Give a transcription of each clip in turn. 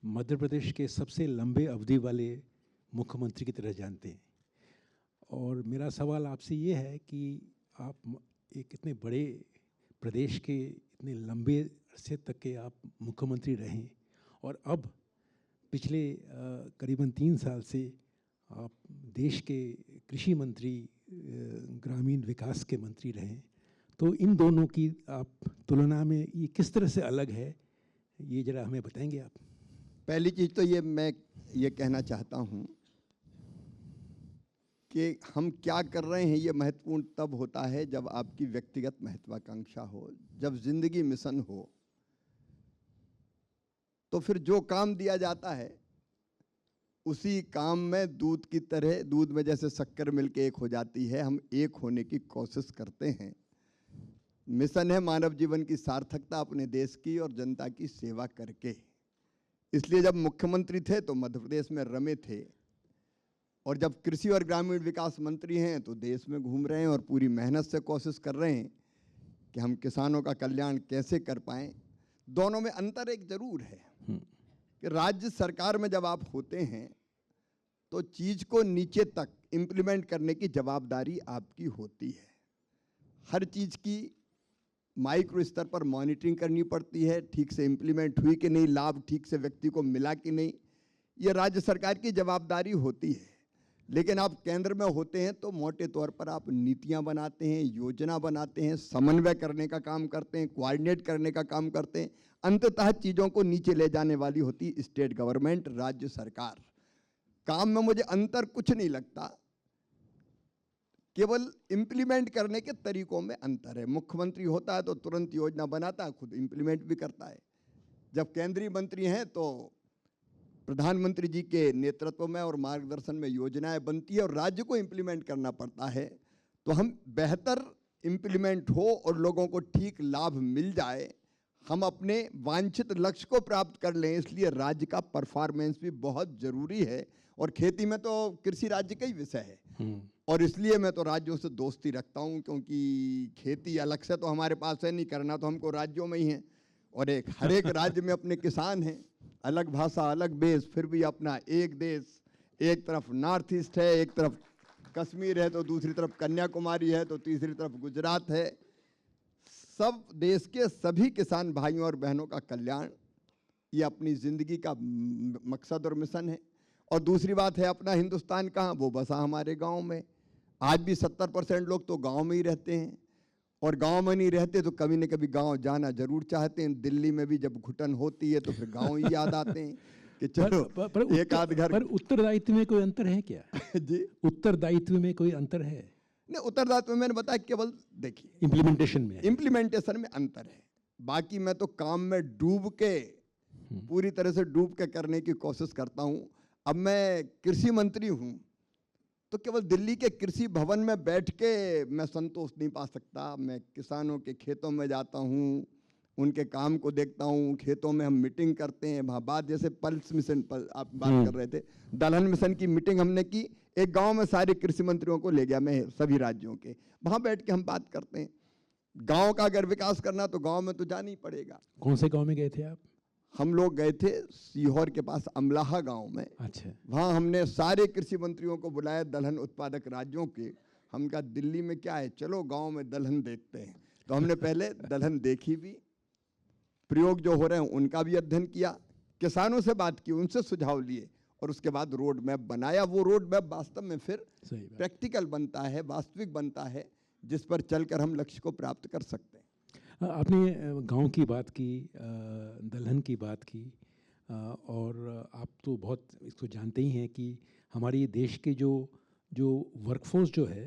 मध्य प्रदेश के सबसे लंबे अवधि वाले मुख्यमंत्री की तरह जानते हैं। और मेरा सवाल आपसे ये है कि आप एक इतने बड़े प्रदेश के इतने लंबे अरसे तक के आप मुख्यमंत्री रहे और अब पिछले करीबन 3 साल से आप देश के कृषि मंत्री, ग्रामीण विकास के मंत्री रहे। तो इन दोनों की आप तुलना में ये किस तरह से अलग है, ये ज़रा हमें बताएंगे आप? पहली चीज़ तो मैं ये कहना चाहता हूँ कि हम क्या कर रहे हैं ये महत्वपूर्ण तब होता है जब आपकी व्यक्तिगत महत्वाकांक्षा हो, जब जिंदगी मिशन हो। तो फिर जो काम दिया जाता है उसी काम में दूध की तरह, दूध में जैसे शक्कर मिलके एक हो जाती है, हम एक होने की कोशिश करते हैं। मिशन है मानव जीवन की सार्थकता अपने देश की और जनता की सेवा करके। इसलिए जब मुख्यमंत्री थे तो मध्य प्रदेश में रमे थे, और जब कृषि और ग्रामीण विकास मंत्री हैं तो देश में घूम रहे हैं और पूरी मेहनत से कोशिश कर रहे हैं कि हम किसानों का कल्याण कैसे कर पाएं। दोनों में अंतर एक जरूर है कि राज्य सरकार में जब आप होते हैं तो चीज़ को नीचे तक इम्प्लीमेंट करने की जवाबदारी आपकी होती है। हर चीज़ की माइक्रो स्तर पर मॉनिटरिंग करनी पड़ती है, ठीक से इम्प्लीमेंट हुई कि नहीं, लाभ ठीक से व्यक्ति को मिला कि नहीं, ये राज्य सरकार की जवाबदारी होती है। लेकिन आप केंद्र में होते हैं तो मोटे तौर पर आप नीतियां बनाते हैं, योजना बनाते हैं, समन्वय करने का काम करते हैं, कोऑर्डिनेट करने का काम करते हैं। अंततः चीज़ों को नीचे ले जाने वाली होती स्टेट गवर्नमेंट, राज्य सरकार। काम में मुझे अंतर कुछ नहीं लगता, केवल इम्प्लीमेंट करने के तरीकों में अंतर है। मुख्यमंत्री होता है तो तुरंत योजना बनाता है, खुद इम्प्लीमेंट भी करता है। जब केंद्रीय मंत्री हैं तो प्रधानमंत्री जी के नेतृत्व में और मार्गदर्शन में योजनाएं बनती है और राज्य को इम्प्लीमेंट करना पड़ता है। तो हम बेहतर इम्प्लीमेंट हो और लोगों को ठीक लाभ मिल जाए, हम अपने वांछित लक्ष्य को प्राप्त कर लें, इसलिए राज्य का परफॉर्मेंस भी बहुत जरूरी है। और खेती में तो कृषि राज्य का ही विषय है और इसलिए मैं तो राज्यों से दोस्ती रखता हूं, क्योंकि खेती अलग से तो हमारे पास है नहीं, करना तो हमको राज्यों में ही है। और हर एक राज्य में अपने किसान हैं, अलग भाषा अलग बेस, फिर भी अपना एक देश। एक तरफ नॉर्थ ईस्ट है, एक तरफ कश्मीर है, तो दूसरी तरफ कन्याकुमारी है, तो तीसरी तरफ गुजरात है। सब देश के सभी किसान भाइयों और बहनों का कल्याण ये अपनी जिंदगी का मकसद और मिशन है। और दूसरी बात है, अपना हिंदुस्तान कहाँ, वो बसा हमारे गांव में। आज भी 70% लोग तो गांव में ही रहते हैं, और गांव में नहीं रहते तो कभी न कभी गांव जाना जरूर चाहते हैं। दिल्ली में भी जब घुटन होती है तो फिर गांव ही याद आते हैं कि चलो एक आध घर। पर उत्तरदायित्व में कोई अंतर है क्या? जी, उत्तरदायित्व में कोई अंतर है? नहीं, उत्तरदायित्व में मैंने बताया, केवल देखिए इम्प्लीमेंटेशन में अंतर है। बाकी मैं तो काम में डूब के, पूरी तरह से डूब के करने की कोशिश करता हूं। अब मैं कृषि मंत्री हूं तो केवल दिल्ली के कृषि भवन में बैठ के मैं संतोष नहीं पा सकता। मैं किसानों के खेतों में जाता हूं, उनके काम को देखता हूं, खेतों में हम मीटिंग करते हैं। वहाँ बात जैसे पल्स मिशन पर आप बात कर रहे थे, दलहन मिशन की मीटिंग हमने की। एक गांव में सारे कृषि मंत्रियों को ले गया मैं, सभी राज्यों के, वहाँ बैठ के हम बात करते हैं। गाँव का अगर विकास करना तो गाँव में तो जाना ही पड़ेगा। कौन से गाँव में गए थे आप? हम लोग गए थे सीहोर के पास अमलाहा गांव में। अच्छा। वहाँ हमने सारे कृषि मंत्रियों को बुलाया, दलहन उत्पादक राज्यों के। हम कहा दिल्ली में क्या है, चलो गांव में दलहन देखते हैं। तो हमने पहले दलहन देखी भी, प्रयोग जो हो रहे हैं उनका भी अध्ययन किया, किसानों से बात की, उनसे सुझाव लिए, और उसके बाद रोड मैप बनाया। वो रोड मैप वास्तव में फिर प्रैक्टिकल बनता है, वास्तविक बनता है, जिस पर चलकर हम लक्ष्य को प्राप्त कर सकते हैं। आपने गांव की बात की, दलहन की बात की, और आप तो बहुत इसको जानते ही हैं कि हमारी देश के जो वर्कफोर्स जो है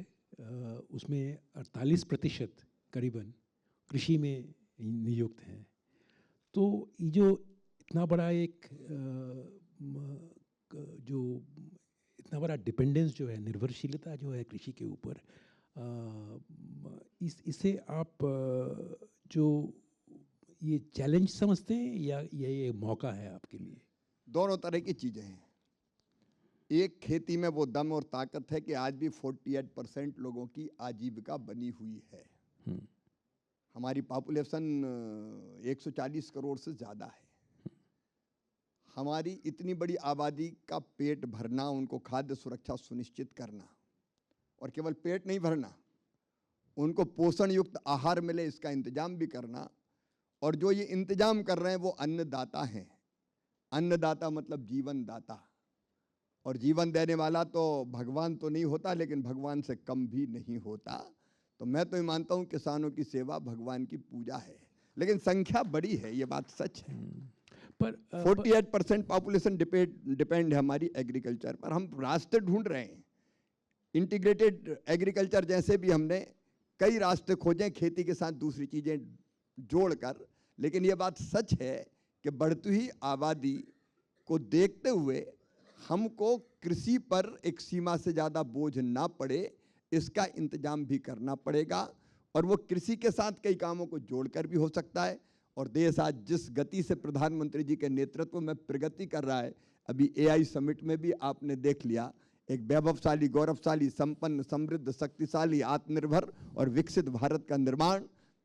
उसमें 48% करीबन कृषि में नियुक्त हैं। तो ये जो इतना बड़ा जो इतना बड़ा डिपेंडेंस जो है, निर्भरशीलता जो है कृषि के ऊपर, इसे आप जो ये चैलेंज समझते हैं या ये मौका है आपके लिए? दोनों तरह की चीज़ें हैं। एक, खेती में वो दम और ताकत है कि आज भी 48% लोगों की आजीविका बनी हुई है। हमारी पॉपुलेशन 140 करोड़ से ज़्यादा है। हमारी इतनी बड़ी आबादी का पेट भरना, उनको खाद्य सुरक्षा सुनिश्चित करना, और केवल पेट नहीं भरना, उनको पोषण युक्त आहार मिले इसका इंतजाम भी करना। और जो ये इंतजाम कर रहे हैं वो अन्नदाता हैं। अन्नदाता मतलब जीवन दाता, और जीवन देने वाला तो भगवान तो नहीं होता, लेकिन भगवान से कम भी नहीं होता। तो मैं तो ये मानता हूँ किसानों की सेवा भगवान की पूजा है, लेकिन संख्या बड़ी है, ये बात सच है। पर 48% पॉपुलेशन डिपेंड है हमारी एग्रीकल्चर पर। हम रास्ते ढूंढ रहे हैं, इंटीग्रेटेड एग्रीकल्चर जैसे भी हमने कई रास्ते खोजे खेती के साथ दूसरी चीज़ें जोड़कर, लेकिन ये बात सच है कि बढ़ती हुई आबादी को देखते हुए हमको कृषि पर एक सीमा से ज़्यादा बोझ ना पड़े, इसका इंतजाम भी करना पड़ेगा। और वो कृषि के साथ कई कामों को जोड़कर भी हो सकता है। और देश आज जिस गति से प्रधानमंत्री जी के नेतृत्व में प्रगति कर रहा है, अभी AI समिट में भी आपने देख लिया, एक वैभवशाली, गौरवशाली, संपन्न, समृद्ध, शक्तिशाली, आत्मनिर्भर और विकसित भारत का निर्माण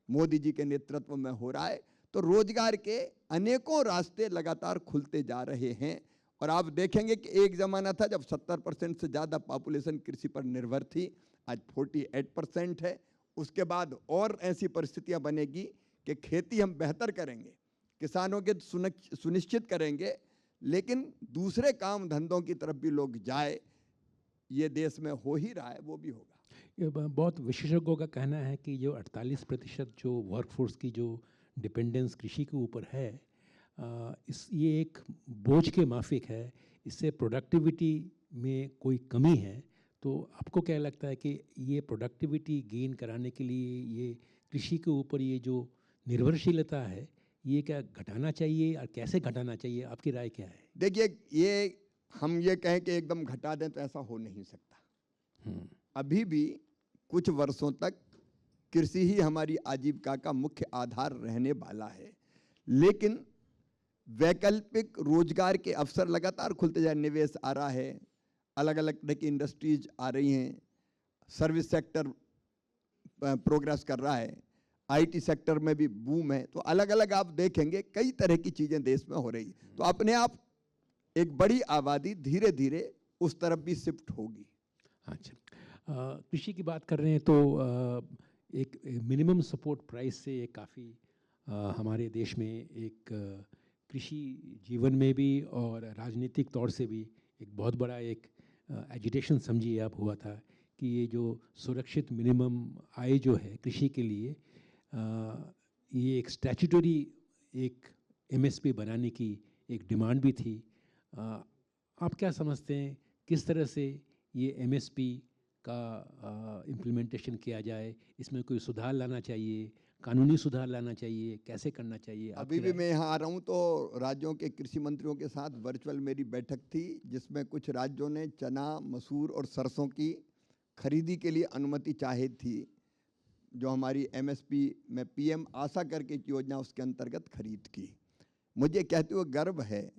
मोदी जी के नेतृत्व में हो रहा है। तो रोजगार के अनेकों रास्ते लगातार खुलते जा रहे हैं। और आप देखेंगे कि एक ज़माना था जब 70% से ज़्यादा पॉपुलेशन कृषि पर निर्भर थी, आज 48% है। उसके बाद और ऐसी परिस्थितियां बनेगी कि खेती हम बेहतर करेंगे, किसानों के सुनिश्चित करेंगे, लेकिन दूसरे काम धंधों की तरफ भी लोग जाए, ये देश में हो ही रहा है, वो भी होगा। ये बहुत विशेषज्ञों का कहना है कि जो 48% जो वर्कफोर्स की जो डिपेंडेंस कृषि के ऊपर है, ये एक बोझ के माफिक है। इससे प्रोडक्टिविटी में कोई कमी है। तो आपको क्या लगता है कि ये प्रोडक्टिविटी गेन कराने के लिए ये कृषि के ऊपर ये जो निर्भरशीलता है, ये क्या घटाना चाहिए और कैसे घटाना चाहिए? आपकी राय क्या है? देखिए, ये हम ये कहें कि एकदम घटा दें तो ऐसा हो नहीं सकता। अभी भी कुछ वर्षों तक कृषि ही हमारी आजीविका का मुख्य आधार रहने वाला है, लेकिन वैकल्पिक रोजगार के अवसर लगातार खुलते जा रहे, निवेश आ रहा है, अलग अलग तरह की इंडस्ट्रीज आ रही हैं, सर्विस सेक्टर प्रोग्रेस कर रहा है, IT सेक्टर में भी बूम है। तो अलग अलग आप देखेंगे कई तरह की चीज़ें देश में हो रही, तो अपने आप एक बड़ी आबादी धीरे धीरे उस तरफ भी शिफ्ट होगी। अच्छा, कृषि की बात कर रहे हैं तो एक मिनिमम सपोर्ट प्राइस से काफ़ी हमारे देश में एक कृषि जीवन में भी और राजनीतिक तौर से भी एक बहुत बड़ा एक एजिटेशन समझिए आप हुआ था कि ये जो सुरक्षित मिनिमम आय जो है कृषि के लिए, ये एक स्टैट्यूटरी एक MSP बनाने की एक डिमांड भी थी। आप क्या समझते हैं किस तरह से ये MSP का इम्प्लीमेंटेशन किया जाए? इसमें कोई सुधार लाना चाहिए, कानूनी सुधार लाना चाहिए, कैसे करना चाहिए? अभी भी मैं यहाँ आ रहा हूँ तो राज्यों के कृषि मंत्रियों के साथ वर्चुअल मेरी बैठक थी, जिसमें कुछ राज्यों ने चना, मसूर और सरसों की खरीदी के लिए अनुमति चाहिए थी, जो हमारी MSP में PM आशा करके एक योजना उसके अंतर्गत खरीद की। मुझे कहते हुए गर्व है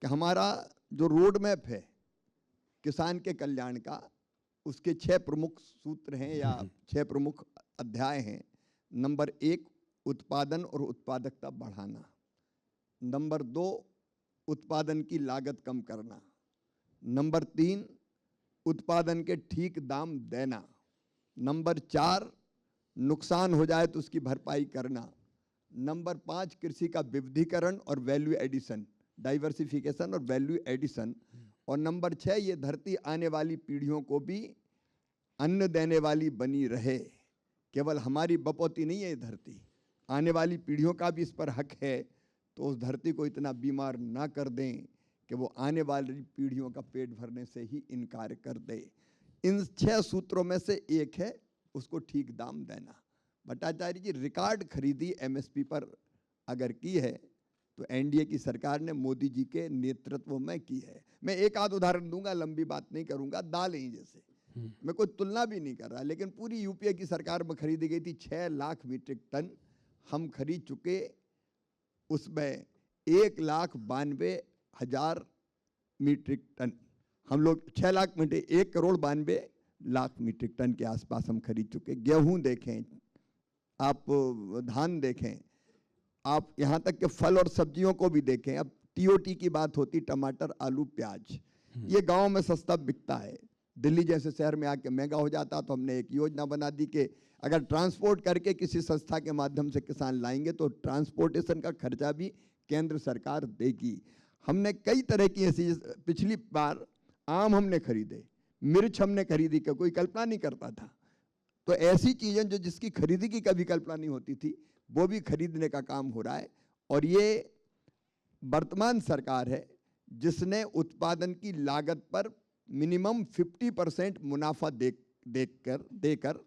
कि हमारा जो रोड मैप है किसान के कल्याण का, उसके 6 प्रमुख सूत्र हैं या 6 प्रमुख अध्याय हैं। नंबर 1, उत्पादन और उत्पादकता बढ़ाना। नंबर 2, उत्पादन की लागत कम करना। नंबर 3, उत्पादन के ठीक दाम देना। नंबर 4, नुकसान हो जाए तो उसकी भरपाई करना। नंबर 5, कृषि का विविधीकरण और वैल्यू एडिशन, डाइवर्सिफिकेशन और वैल्यू एडिशन। और नंबर 6, ये धरती आने वाली पीढ़ियों को भी अन्न देने वाली बनी रहे। केवल हमारी बपौती नहीं है ये धरती, आने वाली पीढ़ियों का भी इस पर हक है। तो उस धरती को इतना बीमार ना कर दें कि वो आने वाली पीढ़ियों का पेट भरने से ही इनकार कर दे। इन 6 सूत्रों में से एक है उसको ठीक दाम देना। भट्टाचार्य जी, रिकॉर्ड खरीदी MSP पर अगर की है तो NDA की सरकार ने मोदी जी के नेतृत्व में की है। मैं एक आध उदाहरण दूंगा, लंबी बात नहीं करूंगा। दाल ही जैसे, मैं कोई तुलना भी नहीं कर रहा, लेकिन पूरी UPA की सरकार में खरीदी गई थी 6 लाख मीट्रिक टन, हम खरीद चुके उसमें 1,92,000 मीट्रिक टन। हम लोग 6 लाख मीट्रिक, 1,92,00,000 मीट्रिक टन के आसपास हम खरीद चुके। गेहूं देखें आप, धान देखें आप, यहाँ तक कि फल और सब्जियों को भी देखें। अब टीओटी की बात होती, टमाटर, आलू, प्याज, ये गांव में सस्ता बिकता है, दिल्ली जैसे शहर में आके महंगा हो जाता। तो हमने एक योजना बना दी कि अगर ट्रांसपोर्ट करके किसी संस्था के माध्यम से किसान लाएंगे तो ट्रांसपोर्टेशन का खर्चा भी केंद्र सरकार देगी। हमने कई तरह की ऐसी, पिछली बार आम हमने खरीदे, मिर्च हमने खरीदी, का कोई कल्पना नहीं करता था। तो ऐसी चीजें जो जिसकी खरीदी की कभी कल्पना नहीं होती थी, वो भी खरीदने का काम हो रहा है। और ये वर्तमान सरकार है जिसने उत्पादन की लागत पर मिनिमम 50% मुनाफा देकर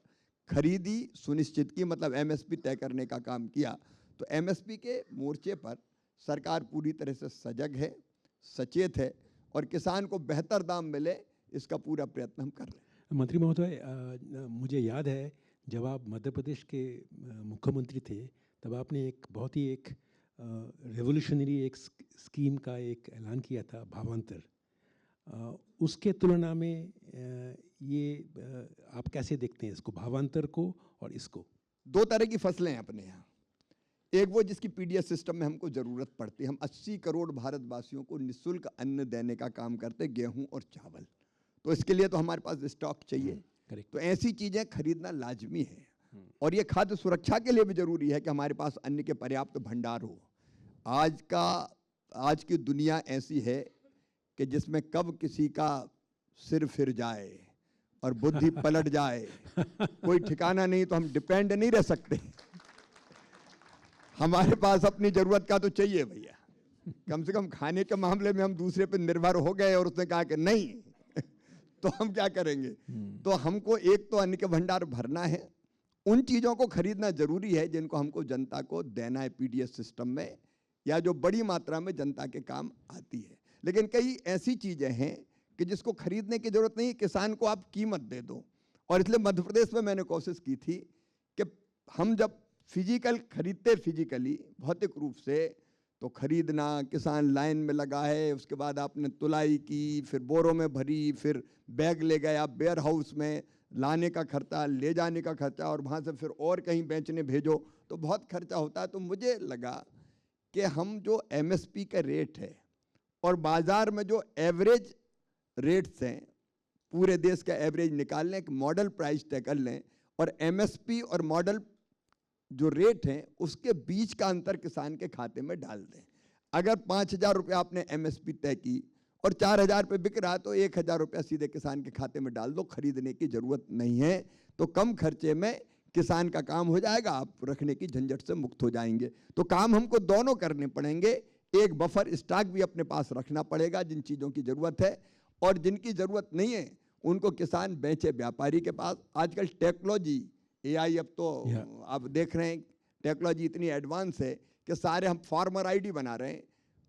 खरीदी सुनिश्चित की, मतलब एमएसपी तय करने का काम किया। तो एमएसपी के मोर्चे पर सरकार पूरी तरह से सजग है, सचेत है, और किसान को बेहतर दाम मिले इसका पूरा प्रयत्न हम कर रहे हैं। मंत्री महोदय, मुझे याद है जब आप मध्य प्रदेश के मुख्यमंत्री थे तब आपने एक बहुत ही एक रेवोल्यूशनरी एक स्कीम का एक ऐलान किया था, भावांतर। उसके तुलना में ये आप कैसे देखते हैं इसको, भावांतर को और इसको? दो तरह की फसलें हैं अपने यहाँ। एक वो जिसकी पीडीएस सिस्टम में हमको जरूरत पड़ती है, हम 80 करोड़ भारतवासियों को निःशुल्क अन्न देने का काम करते, गेहूं और चावल। तो इसके लिए तो हमारे पास स्टॉक चाहिए। तो ऐसी चीजें खरीदना लाजमी है। और ये खाद्य सुरक्षा के लिए भी जरूरी है कि हमारे पास अन्न के पर्याप्त भंडार हो। आज की दुनिया ऐसी है कि जिसमें कब किसी का सिर फिर जाए और बुद्धि पलट जाए कोई ठिकाना नहीं। तो हम डिपेंड नहीं रह सकते, हमारे पास अपनी जरूरत का तो चाहिए भैया। कम से कम खाने के मामले में हम दूसरे पे निर्भर हो गए और उसने कहा कि नहीं तो हम क्या करेंगे। तो हमको एक तो अन्न के भंडार भरना है, उन चीजों को खरीदना जरूरी है जिनको हमको जनता को देना है पीडीएस सिस्टम में, या जो बड़ी मात्रा में जनता के काम आती है। लेकिन कई ऐसी चीजें हैं कि जिसको खरीदने की जरूरत नहीं, किसान को आप कीमत दे दो। और इसलिए मध्य प्रदेश में मैंने कोशिश की थी कि हम जब फिजिकल खरीदते, फिजिकली भौतिक रूप से, तो खरीदना, किसान लाइन में लगा है, उसके बाद आपने तुलाई की, फिर बोरों में भरी, फिर बैग ले गया वेयर हाउस में, लाने का खर्चा, ले जाने का खर्चा, और वहाँ से फिर और कहीं बेचने भेजो, तो बहुत खर्चा होता है। तो मुझे लगा कि हम जो एमएसपी का रेट है और बाजार में जो एवरेज रेट्स हैं, पूरे देश का एवरेज निकाल लें, एक मॉडल प्राइस तय कर लें, और एमएसपी और मॉडल जो रेट हैं उसके बीच का अंतर किसान के खाते में डाल दें। अगर 5,000 रुपये आपने एमएसपी तय की और 4,000 पे बिक रहा, तो 1,000 रुपया सीधे किसान के खाते में डाल दो, खरीदने की जरूरत नहीं है। तो कम खर्चे में किसान का काम हो जाएगा, आप रखने की झंझट से मुक्त हो जाएंगे। तो काम हमको दोनों करने पड़ेंगे, एक बफर स्टॉक भी अपने पास रखना पड़ेगा जिन चीज़ों की ज़रूरत है, और जिनकी ज़रूरत नहीं है उनको किसान बेचे व्यापारी के पास। आजकल टेक्नोलॉजी, एआई, अब तो आप देख रहे हैं टेक्नोलॉजी इतनी एडवांस है कि सारे हम फार्मर आईडी बना रहे हैं।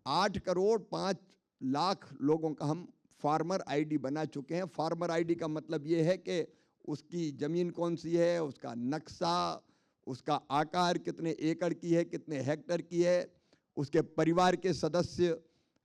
8 करोड़ 5 लाख लोगों का हम फार्मर आईडी बना चुके हैं। फार्मर आईडी का मतलब ये है कि उसकी ज़मीन कौन सी है, उसका नक्शा, उसका आकार कितने एकड़ की है, कितने हेक्टर की है, उसके परिवार के सदस्य,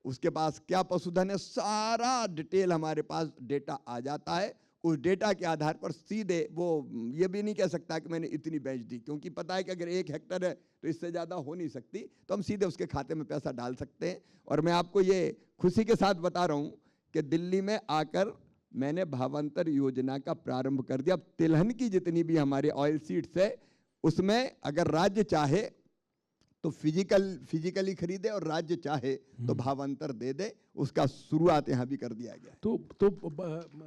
उसके पास क्या पशुधन है, सारा डिटेल हमारे पास डेटा आ जाता है। उस डेटा के आधार पर सीधे वो ये भी नहीं कह सकता कि मैंने इतनी बेच दी, क्योंकि पता है कि अगर 1 हेक्टर है तो इससे ज़्यादा हो नहीं सकती। तो हम सीधे उसके खाते में पैसा डाल सकते हैं। और मैं आपको ये खुशी के साथ बता रहा हूँ कि दिल्ली में आकर मैंने भावांतर योजना का प्रारंभ कर दिया। अब तिलहन की जितनी भी हमारे ऑयल सीड्स है उसमें अगर राज्य चाहे तो फिजिकली खरीदे और राज्य चाहे तो भावांतर दे दे, उसका शुरुआत यहाँ भी कर दिया गया। तो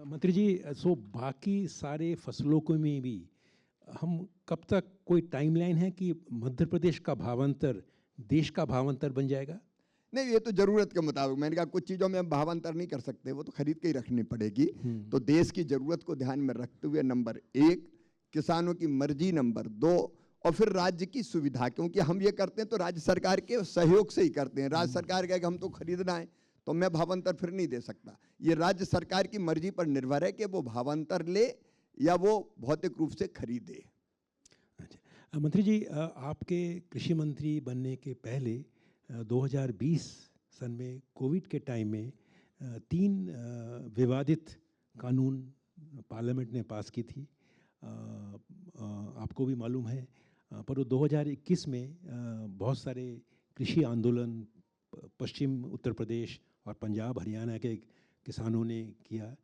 मंत्री जी, सो बाकी सारे फसलों को में भी हम कब तक, कोई टाइमलाइन है कि मध्य प्रदेश का भावांतर देश का भावांतर बन जाएगा? नहीं, ये तो जरूरत के मुताबिक, मैंने कहा कुछ चीज़ों में हम भावांतर नहीं कर सकते, वो तो खरीद के ही रखनी पड़ेगी। तो देश की जरूरत को ध्यान में रखते हुए नंबर 1 किसानों की मर्जी, नंबर 2 और फिर राज्य की सुविधा, क्योंकि हम ये करते हैं तो राज्य सरकार के सहयोग से ही करते हैं। राज्य सरकार कहे कि हम तो खरीदना है तो मैं भावांतर फिर नहीं दे सकता। ये राज्य सरकार की मर्जी पर निर्भर है कि वो भावांतर ले या वो भौतिक रूप से खरीदे। अच्छा मंत्री जी, आपके कृषि मंत्री बनने के पहले 2020 सन में कोविड के टाइम में 3 विवादित कानून पार्लियामेंट ने पास की थी, आपको भी मालूम है। पर 2021 में बहुत सारे कृषि आंदोलन, पश्चिम उत्तर प्रदेश और पंजाब हरियाणा के किसानों ने किया।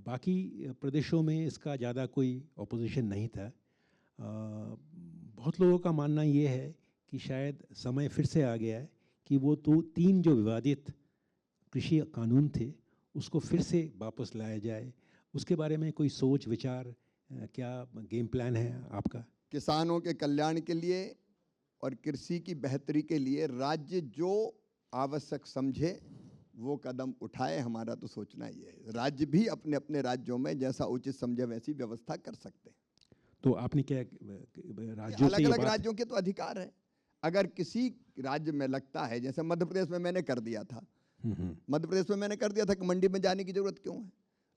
बाकी प्रदेशों में इसका ज़्यादा कोई अपोजिशन नहीं था। बहुत लोगों का मानना ये है कि शायद समय फिर से आ गया है कि वो तो 3 जो विवादित कृषि कानून थे उसको फिर से वापस लाया जाए। उसके बारे में कोई सोच विचार, क्या गेम प्लान है आपका? किसानों के कल्याण के लिए और कृषि की बेहतरी के लिए राज्य जो आवश्यक समझे वो कदम उठाए, हमारा तो सोचना ही है। राज्य भी अपने अपने राज्यों में जैसा उचित समझे वैसी व्यवस्था कर सकते हैं। तो आपने क्या राज्यों से अलग अलग राज्यों के तो अधिकार है। अगर किसी राज्य में लगता है, जैसे मध्य प्रदेश में मैंने कर दिया था, मध्य प्रदेश में मैंने कर दिया था कि मंडी में जाने की जरूरत क्यों है।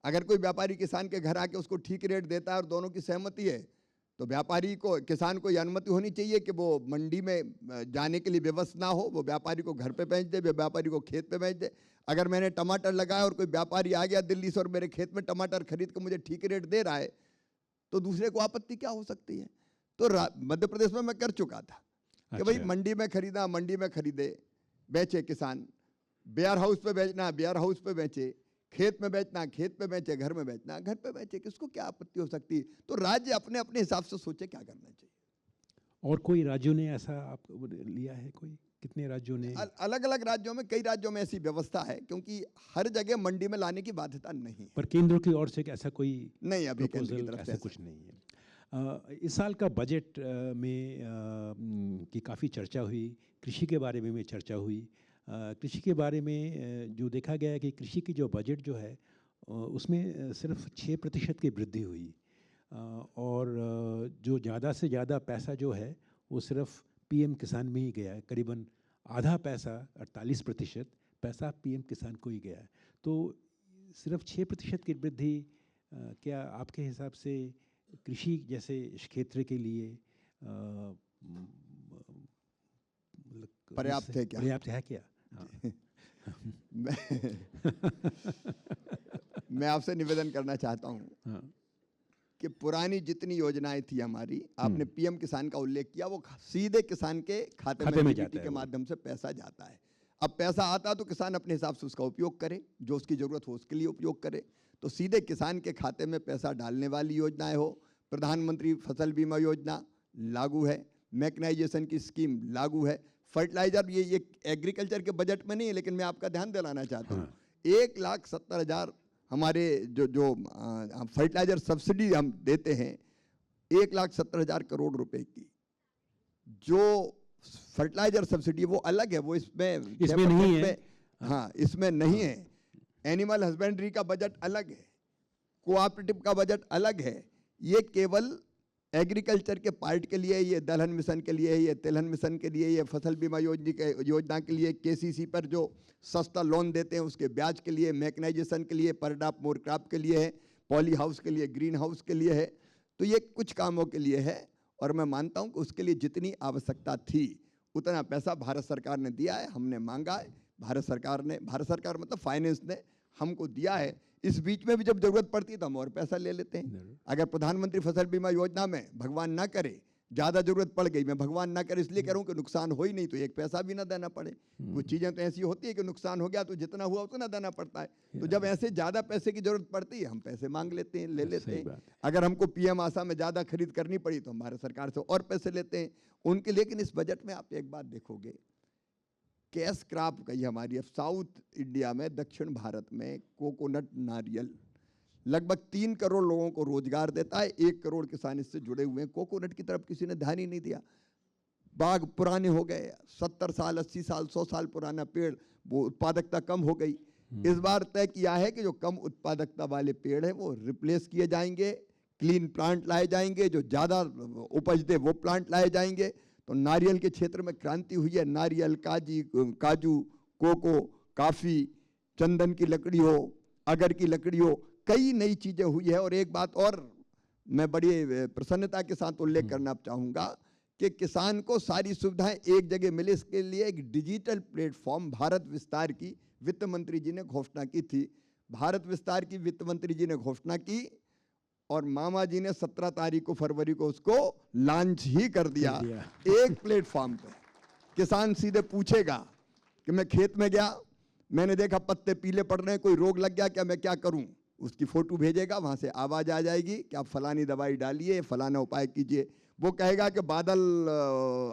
अगर कोई व्यापारी किसान के घर आके उसको ठीक रेट देता है और दोनों की सहमति है, तो व्यापारी को, किसान को यह अनुमति होनी चाहिए कि वो मंडी में जाने के लिए व्यवस्था ना हो, वो व्यापारी को घर पे बेच दे, व्यापारी को खेत पे बेच दे। अगर मैंने टमाटर लगाया और कोई व्यापारी आ गया दिल्ली से और मेरे खेत में टमाटर खरीद कर मुझे ठीक रेट दे रहा है, तो दूसरे को आपत्ति क्या हो सकती है। तो मध्य प्रदेश में मैं कर चुका था कि भाई मंडी में खरीदा, मंडी में खरीदे, बेचे किसान, वेयर हाउस पे बेचना, वेयर हाउस पे बेचे, खेत में बेचना, खेत पे बेचे, घर में बेचना, घर पे बेचे, किसको क्या आपत्ति हो सकती है। तो राज्य अपने अपने हिसाब से सोचे क्या करना चाहिए। और कोई राज्यों ने ऐसा आप लिया है? कोई कितने राज्यों ने? अलग अलग राज्यों में, कई राज्यों में ऐसी व्यवस्था है, क्योंकि हर जगह मंडी में लाने की बाध्यता नहीं है। पर केंद्र की ओर से ऐसा कोई नहीं, अभी केंद्र की तरफ से कुछ नहीं है। इस साल का बजट में की काफ़ी चर्चा हुई, कृषि के बारे में चर्चा हुई। कृषि के बारे में जो देखा गया है कि कृषि की जो बजट जो है उसमें सिर्फ 6% की वृद्धि हुई, और जो ज़्यादा से ज़्यादा पैसा जो है वो सिर्फ पीएम किसान में ही गया है। करीबन आधा पैसा, 48% पैसा पीएम किसान को ही गया है। तो सिर्फ 6% की वृद्धि क्या आपके हिसाब से कृषि जैसे क्षेत्र के लिए पर्याप्त है क्या? पर्याप्त है क्या? मैं आपसे निवेदन करना चाहता हूँ कि पुरानी जितनी योजनाएं थी हमारी, आपने पीएम किसान का उल्लेख किया, वो सीधे किसान के खाते में डीबीटी के माध्यम से पैसा जाता है। अब पैसा आता तो किसान अपने हिसाब से उसका उपयोग करे, जो उसकी जरूरत हो उसके लिए उपयोग करे। तो सीधे किसान के खाते में पैसा डालने वाली योजनाएं हो। प्रधानमंत्री फसल बीमा योजना लागू है, मैकेनाइजेशन की स्कीम लागू है, फर्टिलाइजर, ये एग्रीकल्चर के बजट में नहीं है, लेकिन मैं आपका ध्यान दिलाना चाहता हूँ 1,70,000 हमारे जो फर्टिलाइजर सब्सिडी हम देते हैं, 1,70,000 करोड़ रुपए की जो फर्टिलाइजर सब्सिडी वो अलग है, वो इसमें नहीं है। हाँ, इसमें नहीं है। एनिमल हस्बेंड्री का बजट अलग है, कोऑपरेटिव का बजट अलग है। ये केवल एग्रीकल्चर के पार्ट के लिए, ये दलहन मिशन के लिए, ये तिलहन मिशन के लिए, ये फसल बीमा योजना के लिए, केसीसी पर जो सस्ता लोन देते हैं उसके ब्याज के लिए, मैकेनाइजेशन के लिए, परडाप मोरक्राप के लिए है, पॉली हाउस के लिए, ग्रीन हाउस के लिए है। तो ये कुछ कामों के लिए है, और मैं मानता हूँ कि उसके लिए जितनी आवश्यकता थी उतना पैसा भारत सरकार ने दिया है, हमने मांगा है, भारत सरकार मतलब फाइनेंस ने हमको दिया है। इस बीच में भी जब जरूरत पड़ती है तो हम और पैसा ले लेते हैं। अगर प्रधानमंत्री फसल बीमा योजना में भगवान ना करे ज़्यादा जरूरत पड़ गई, मैं भगवान ना करे इसलिए कह रहा हूँ कि नुकसान हो ही नहीं तो एक पैसा भी ना देना पड़े। कुछ चीज़ें तो ऐसी होती है कि नुकसान हो गया तो जितना हुआ उतना देना पड़ता है। तो जब ऐसे ज़्यादा पैसे की जरूरत पड़ती है हम पैसे मांग लेते हैं, ले लेते हैं। अगर हमको पीएम आशा में ज़्यादा खरीद करनी पड़ी तो हम भारत सरकार से और पैसे लेते हैं उनके। लेकिन इस बजट में आप एक बात देखोगे, कैश क्रॉप कही हमारी, अब साउथ इंडिया में, दक्षिण भारत में कोकोनट, नारियल लगभग 3 करोड़ लोगों को रोजगार देता है। 1 करोड़ किसान इससे जुड़े हुए हैं। कोकोनट की तरफ किसी ने ध्यान ही नहीं दिया। बाग पुराने हो गए, 70 साल 80 साल 100 साल पुराना पेड़, वो उत्पादकता कम हो गई। इस बार तय किया है कि जो कम उत्पादकता वाले पेड़ हैं वो रिप्लेस किए जाएंगे, क्लीन प्लांट लाए जाएंगे, जो ज़्यादा उपज दे वो प्लांट लाए जाएंगे। तो नारियल के क्षेत्र में क्रांति हुई है। नारियल, काजू, कोको, काफ़ी, चंदन की लकड़ी हो, अगर की लकड़ी हो, कई नई चीज़ें हुई है। और एक बात और मैं बड़ी प्रसन्नता के साथ उल्लेख करना चाहूँगा कि किसान को सारी सुविधाएं एक जगह मिले, इसके लिए एक डिजिटल प्लेटफॉर्म भारत विस्तार की वित्त मंत्री जी ने घोषणा की थी। भारत विस्तार की वित्त मंत्री जी ने घोषणा की और मामा जी ने 17 तारीख को फरवरी को उसको लॉन्च ही कर दिया। एक प्लेटफॉर्म पे किसान सीधे पूछेगा कि मैं खेत में गया, मैंने देखा पत्ते पीले पड़ रहे हैं, कोई रोग लग गया क्या, मैं क्या करूं? उसकी फोटो भेजेगा, वहां से आवाज आ जाएगी कि आप फलानी दवाई डालिए, फलाना उपाय कीजिए। वो कहेगा कि बादल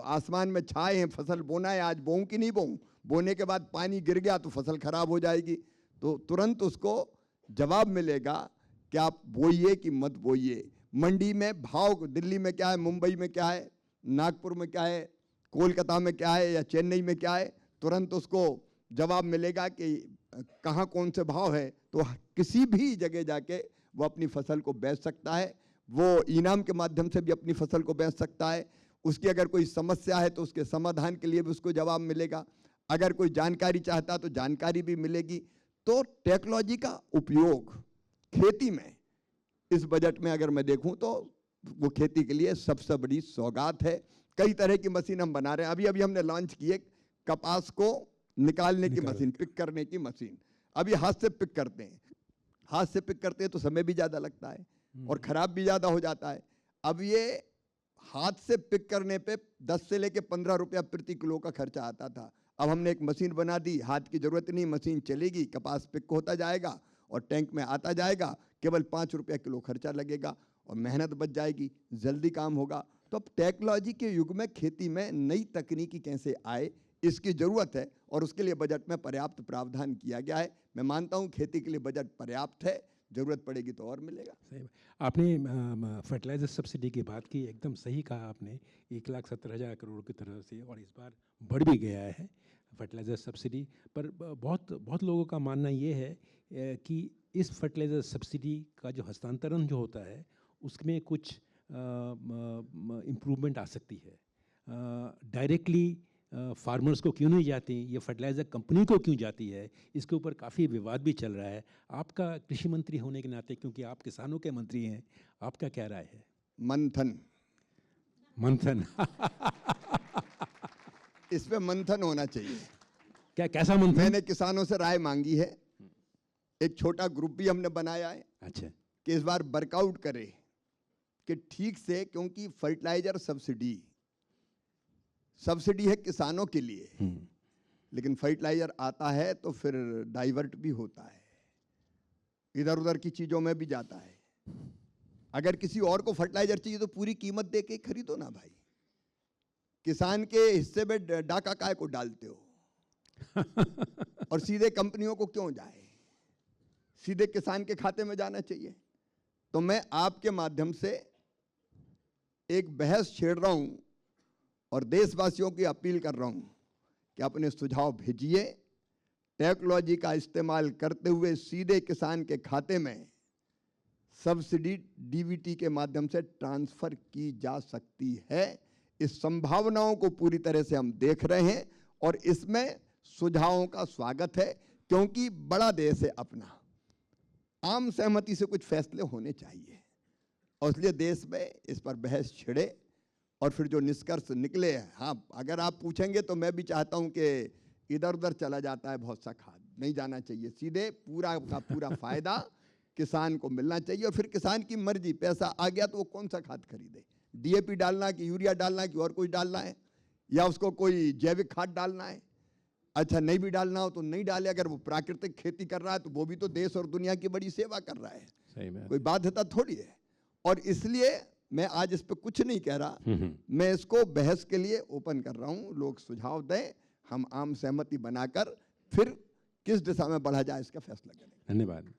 आसमान में छाए हैं, फसल बोना है, आज बोऊं कि नहीं बोऊं? बोने के बाद पानी गिर गया तो फसल खराब हो जाएगी। तो तुरंत उसको जवाब मिलेगा कि आप बोइए कि मत बोइए। मंडी में भाव दिल्ली में क्या है, मुंबई में क्या है, नागपुर में क्या है, कोलकाता में क्या है या चेन्नई में क्या है, तुरंत उसको जवाब मिलेगा कि कहाँ कौन से भाव है। तो किसी भी जगह जाके वो अपनी फसल को बेच सकता है, वो इनाम के माध्यम से भी अपनी फसल को बेच सकता है। उसकी अगर कोई समस्या है तो उसके समाधान के लिए भी उसको जवाब मिलेगा। अगर कोई जानकारी चाहता तो जानकारी भी मिलेगी। तो टेक्नोलॉजी का उपयोग खेती में इस बजट में अगर मैं देखूं तो वो खेती के लिए सबसे बड़ी सौगात है। कई तरह की मशीन हम बना रहे हैं। अभी अभी हमने लॉन्च की है कपास को निकालने की मशीन, पिक करने की मशीन। अभी हाथ से पिक करते हैं, हाथ से पिक करते हैं तो समय भी ज़्यादा लगता है और ख़राब भी ज़्यादा हो जाता है। अब ये हाथ से पिक करने पे 10 से लेके 15 रुपया प्रति किलो का खर्चा आता था। अब हमने एक मशीन बना दी, हाथ की ज़रूरत नहीं, मशीन चलेगी, कपास पिक होता जाएगा और टैंक में आता जाएगा, केवल 5 रुपया किलो खर्चा लगेगा और मेहनत बच जाएगी, जल्दी काम होगा। तो अब टेक्नोलॉजी के युग में खेती में नई तकनीकी कैसे आए, इसकी ज़रूरत है और उसके लिए बजट में पर्याप्त प्रावधान किया गया है। मैं मानता हूँ खेती के लिए बजट पर्याप्त है, ज़रूरत पड़ेगी तो और मिलेगा। सही। आपने फर्टिलाइजर सब्सिडी की बात की, एकदम सही कहा आपने। 1,70,000 करोड़ की तरह से, और इस बार बढ़ भी गया है फर्टिलाइजर सब्सिडी पर। बहुत बहुत लोगों का मानना ये है कि इस फर्टिलाइजर सब्सिडी का जो हस्तांतरण जो होता है उसमें कुछ इम्प्रूवमेंट आ सकती है। डायरेक्टली फार्मर्स को क्यों नहीं जाती, ये फर्टिलाइज़र कंपनी को क्यों जाती है, इसके ऊपर काफ़ी विवाद भी चल रहा है। आपका कृषि मंत्री होने के नाते, क्योंकि आप किसानों के मंत्री हैं, आपका क्या राय है? मंथन मंथन इस पे मंथन होना चाहिए। क्या, कैसा मंथन? मैंने किसानों से राय मांगी है, एक छोटा ग्रुप भी हमने बनाया है। अच्छा। कि इस बार वर्कआउट करे कि ठीक से, क्योंकि फर्टिलाइजर सब्सिडी है किसानों के लिए, लेकिन फर्टिलाइजर आता है तो फिर डाइवर्ट भी होता है, इधर उधर की चीजों में भी जाता है। अगर किसी और को फर्टिलाइजर चाहिए तो पूरी कीमत दे के खरीदो ना भाई, किसान के हिस्से में डाका काय को डालते हो और सीधे कंपनियों को क्यों जाए, सीधे किसान के खाते में जाना चाहिए। तो मैं आपके माध्यम से एक बहस छेड़ रहा हूं और देशवासियों की अपील कर रहा हूं कि अपने सुझाव भेजिए। टेक्नोलॉजी का इस्तेमाल करते हुए सीधे किसान के खाते में सब्सिडी डीबीटी के माध्यम से ट्रांसफर की जा सकती है। इस संभावनाओं को पूरी तरह से हम देख रहे हैं और इसमें सुझावों का स्वागत है, क्योंकि बड़ा देश है अपना, आम सहमति से कुछ फैसले होने चाहिए और इसलिए देश में इस पर बहस छिड़े और फिर जो निष्कर्ष निकले। हाँ, अगर आप पूछेंगे तो मैं भी चाहता हूं कि इधर उधर चला जाता है बहुत सा खाद, नहीं जाना चाहिए, सीधे पूरा का पूरा फायदा किसान को मिलना चाहिए। और फिर किसान की मर्जी, पैसा आ गया तो वो कौन सा खाद खरीदे, डीएपी डालना कि यूरिया डालना कि और कुछ डालना है, या उसको कोई जैविक खाद डालना है। अच्छा, नहीं भी डालना हो तो नहीं डाले, अगर वो प्राकृतिक खेती कर रहा है तो वो भी तो देश और दुनिया की बड़ी सेवा कर रहा है, सही में कोई बाध्यता थोड़ी है। और इसलिए मैं आज इस पे कुछ नहीं कह रहा, मैं इसको बहस के लिए ओपन कर रहा हूं। लोग सुझाव दें, हम आम सहमति बनाकर फिर किस दिशा में बढ़ा जाए इसका फैसला करें। धन्यवाद।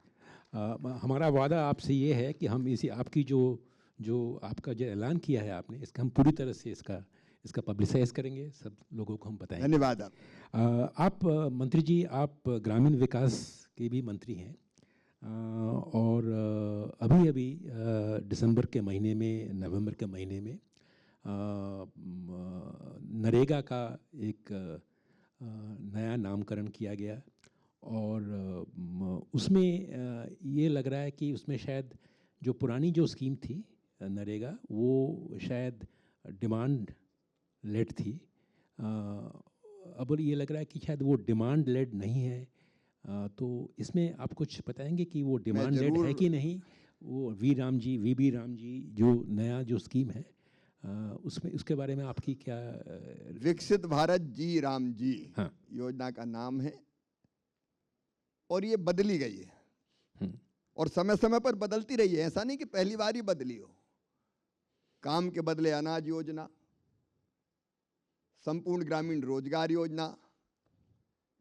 हमारा वादा आपसे ये है कि हम इसी आपकी जो आपका जो ऐलान किया है आपने, इसका हम पूरी तरह से इसका पब्लिसाइज करेंगे, सब लोगों को हम बताएंगे। धन्यवाद। आप मंत्री जी, आप ग्रामीण विकास के भी मंत्री हैं और अभी दिसंबर के महीने में, नवंबर के महीने में नरेगा का एक नया नामकरण किया गया और उसमें ये लग रहा है कि उसमें शायद जो पुरानी जो स्कीम थी नरेगा, वो शायद डिमांड लेड थी। अब ये लग रहा है कि शायद वो डिमांड लेड नहीं है। तो इसमें आप कुछ बताएंगे कि वो डिमांड लेड है कि नहीं? वो वीबी राम जी जो नया जो स्कीम है उसमें उसके बारे में आपकी क्या? विकसित भारत जी राम जी हाँ। योजना का नाम है और ये बदली गई है और समय समय पर बदलती रही है। ऐसा नहीं कि पहली बार ही बदली हो। काम के बदले अनाज योजना, संपूर्ण ग्रामीण रोजगार योजना,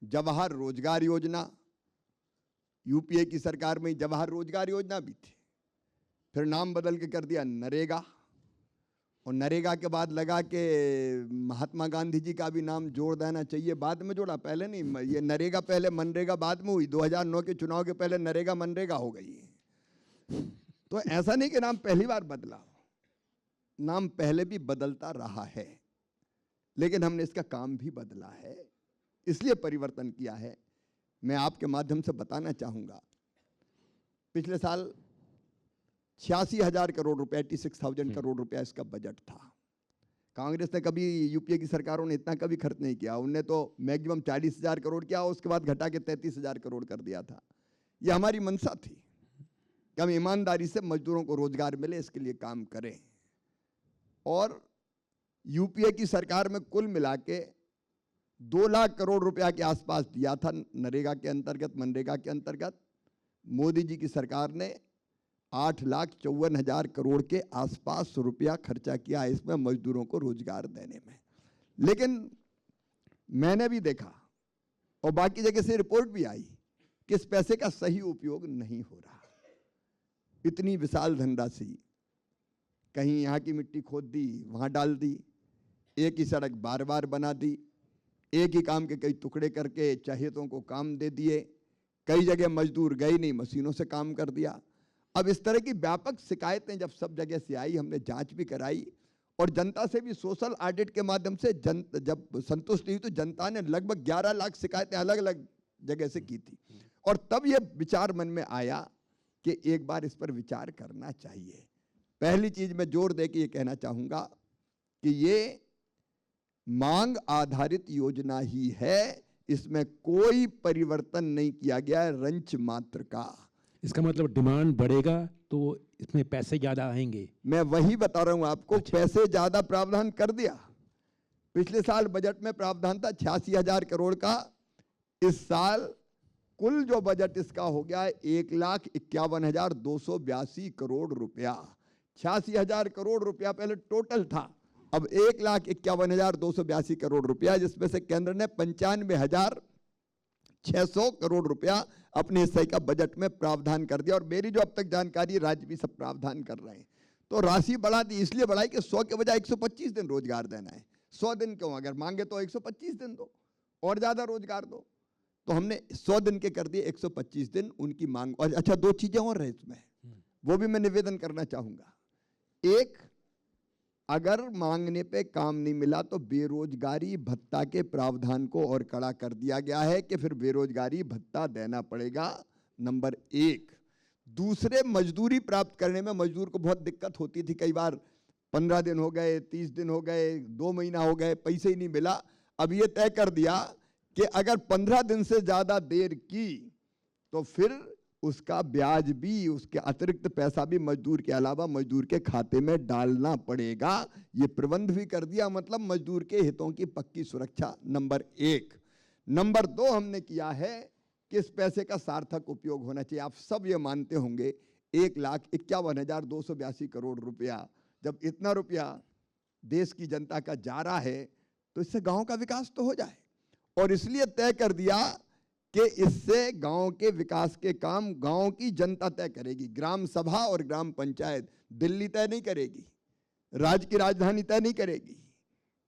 जवाहर रोजगार योजना, यूपीए की सरकार में जवाहर रोजगार योजना भी थी, फिर नाम बदल के कर दिया नरेगा, और नरेगा के बाद लगा कि महात्मा गांधी जी का भी नाम जोड़ देना चाहिए, बाद में जोड़ा, पहले नहीं। ये नरेगा पहले मनरेगा बाद में हुई, 2009 के चुनाव के पहले नरेगा मनरेगा हो गई। तो ऐसा नहीं कि नाम पहली बार बदला, नाम पहले भी बदलता रहा है, लेकिन हमने इसका काम भी बदला है, इसलिए परिवर्तन किया है। मैं आपके माध्यम से बताना चाहूँगा, पिछले साल 86,000 करोड़ रुपए, 86,000 करोड़ रुपया इसका बजट था। कांग्रेस ने कभी, यूपीए की सरकारों ने इतना कभी खर्च नहीं किया। उनने तो मैक्सिमम 40,000 करोड़ किया, उसके बाद घटा के 33,000 करोड़ कर दिया था। ये हमारी मंशा थी कि हम ईमानदारी से मजदूरों को रोजगार मिले, इसके लिए काम करें। और यूपीए की सरकार में कुल मिला के 2 लाख करोड़ रुपया के आसपास दिया था नरेगा के अंतर्गत, मनरेगा के अंतर्गत। मोदी जी की सरकार ने 8,54,000 करोड़ के आसपास रुपया खर्चा किया इसमें मजदूरों को रोजगार देने में। लेकिन मैंने भी देखा और बाकी जगह से रिपोर्ट भी आई कि इस पैसे का सही उपयोग नहीं हो रहा। इतनी विशाल धनराशि, कहीं यहाँ की मिट्टी खोद दी, वहाँ डाल दी, एक ही सड़क बार बार बना दी, एक ही काम के कई टुकड़े करके चहेतों को काम दे दिए, कई जगह मजदूर गए नहीं, मशीनों से काम कर दिया। अब इस तरह की व्यापक शिकायतें जब सब जगह से आई, हमने जांच भी कराई और जनता से भी सोशल ऑडिट के माध्यम से जब संतुष्ट हुई तो जनता ने लगभग 11 लाख शिकायतें अलग अलग जगह से की थी। और तब ये विचार मन में आया कि एक बार इस पर विचार करना चाहिए। पहली चीज मैं जोर दे के ये कहना चाहूँगा कि ये मांग आधारित योजना ही है, इसमें कोई परिवर्तन नहीं किया गया है, रंच मात्र का। इसका मतलब डिमांड बढ़ेगा तो इसमें पैसे ज्यादा आएंगे। मैं वही बता रहा हूं आपको। अच्छा। पैसे ज्यादा प्रावधान कर दिया। पिछले साल बजट में प्रावधान था 86,000 करोड़ का, इस साल कुल जो बजट इसका हो गया है 1,51,282 करोड़ रुपया। 86,000 करोड़ रुपया पहले टोटल था, अब 1,51,282 करोड़ रुपया, जिसमें से केंद्र ने 95,600 करोड़ रुपया अपने हिस्से का बजट में प्रावधान कर दिया। और मेरी जो अब तक जानकारी, राज्य भी सब प्रावधान कर रहे हैं। तो राशि बढ़ा दी, इसलिए बढ़ाई कि 100 के बजाय 125 दिन रोजगार देना है। 100 दिन क्यों, अगर मांगे तो 125 दिन दो और ज्यादा रोजगार दो। तो हमने 100 दिन के कर दिए 125 दिन उनकी मांग। और अच्छा, 2 चीजें और रहे इसमें, वो भी मैं निवेदन करना चाहूंगा। एक, अगर मांगने पे काम नहीं मिला तो बेरोजगारी भत्ता के प्रावधान को और कड़ा कर दिया गया है कि फिर बेरोजगारी भत्ता देना पड़ेगा, नंबर 1। दूसरे, मजदूरी प्राप्त करने में मजदूर को बहुत दिक्कत होती थी। कई बार 15 दिन हो गए, 30 दिन हो गए, 2 महीना हो गए, पैसे ही नहीं मिला। अब ये तय कर दिया कि अगर 15 दिन से ज्यादा देर की तो फिर उसका ब्याज भी, उसके अतिरिक्त पैसा भी मजदूर के अलावा मजदूर के खाते में डालना पड़ेगा। ये प्रबंध भी कर दिया, मतलब मजदूर के हितों की पक्की सुरक्षा, नंबर 1। नंबर 2 हमने किया है कि इस पैसे का सार्थक उपयोग होना चाहिए। आप सब ये मानते होंगे 1,51,282 करोड़ रुपया, जब इतना रुपया देश की जनता का जा रहा है तो इससे गांव का विकास तो हो जाए। और इसलिए तय कर दिया कि इससे गांव के विकास के काम गांव की जनता तय करेगी। ग्राम सभा और ग्राम पंचायत दिल्ली तय नहीं करेगी, राज्य की राजधानी तय नहीं करेगी।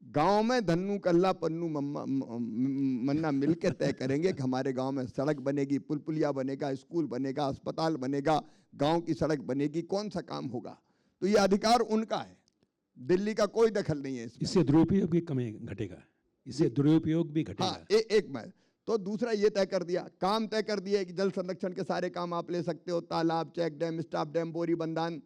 गांव में धन्नू कल्ला पन्नू मन्ना मिलकर तय करेंगे कि हमारे गांव में सड़क बनेगी, पुल पुलिया बनेगा, स्कूल बनेगा, अस्पताल बनेगा, गांव की सड़क बनेगी, कौन सा काम होगा। तो ये अधिकार उनका है, दिल्ली का कोई दखल नहीं है इसमें। इससे दुरुपयोग भी कम घटेगा, इससे दुरुपयोग भी घटेगा। हाँ, एक मैं तो दूसरा ये तय कर दिया, काम तय कर दिया कि जल संरक्षण के सारे काम आप ले सकते हो, तालाब, चेक डैम, स्टॉप डैम, बोरी बंधान,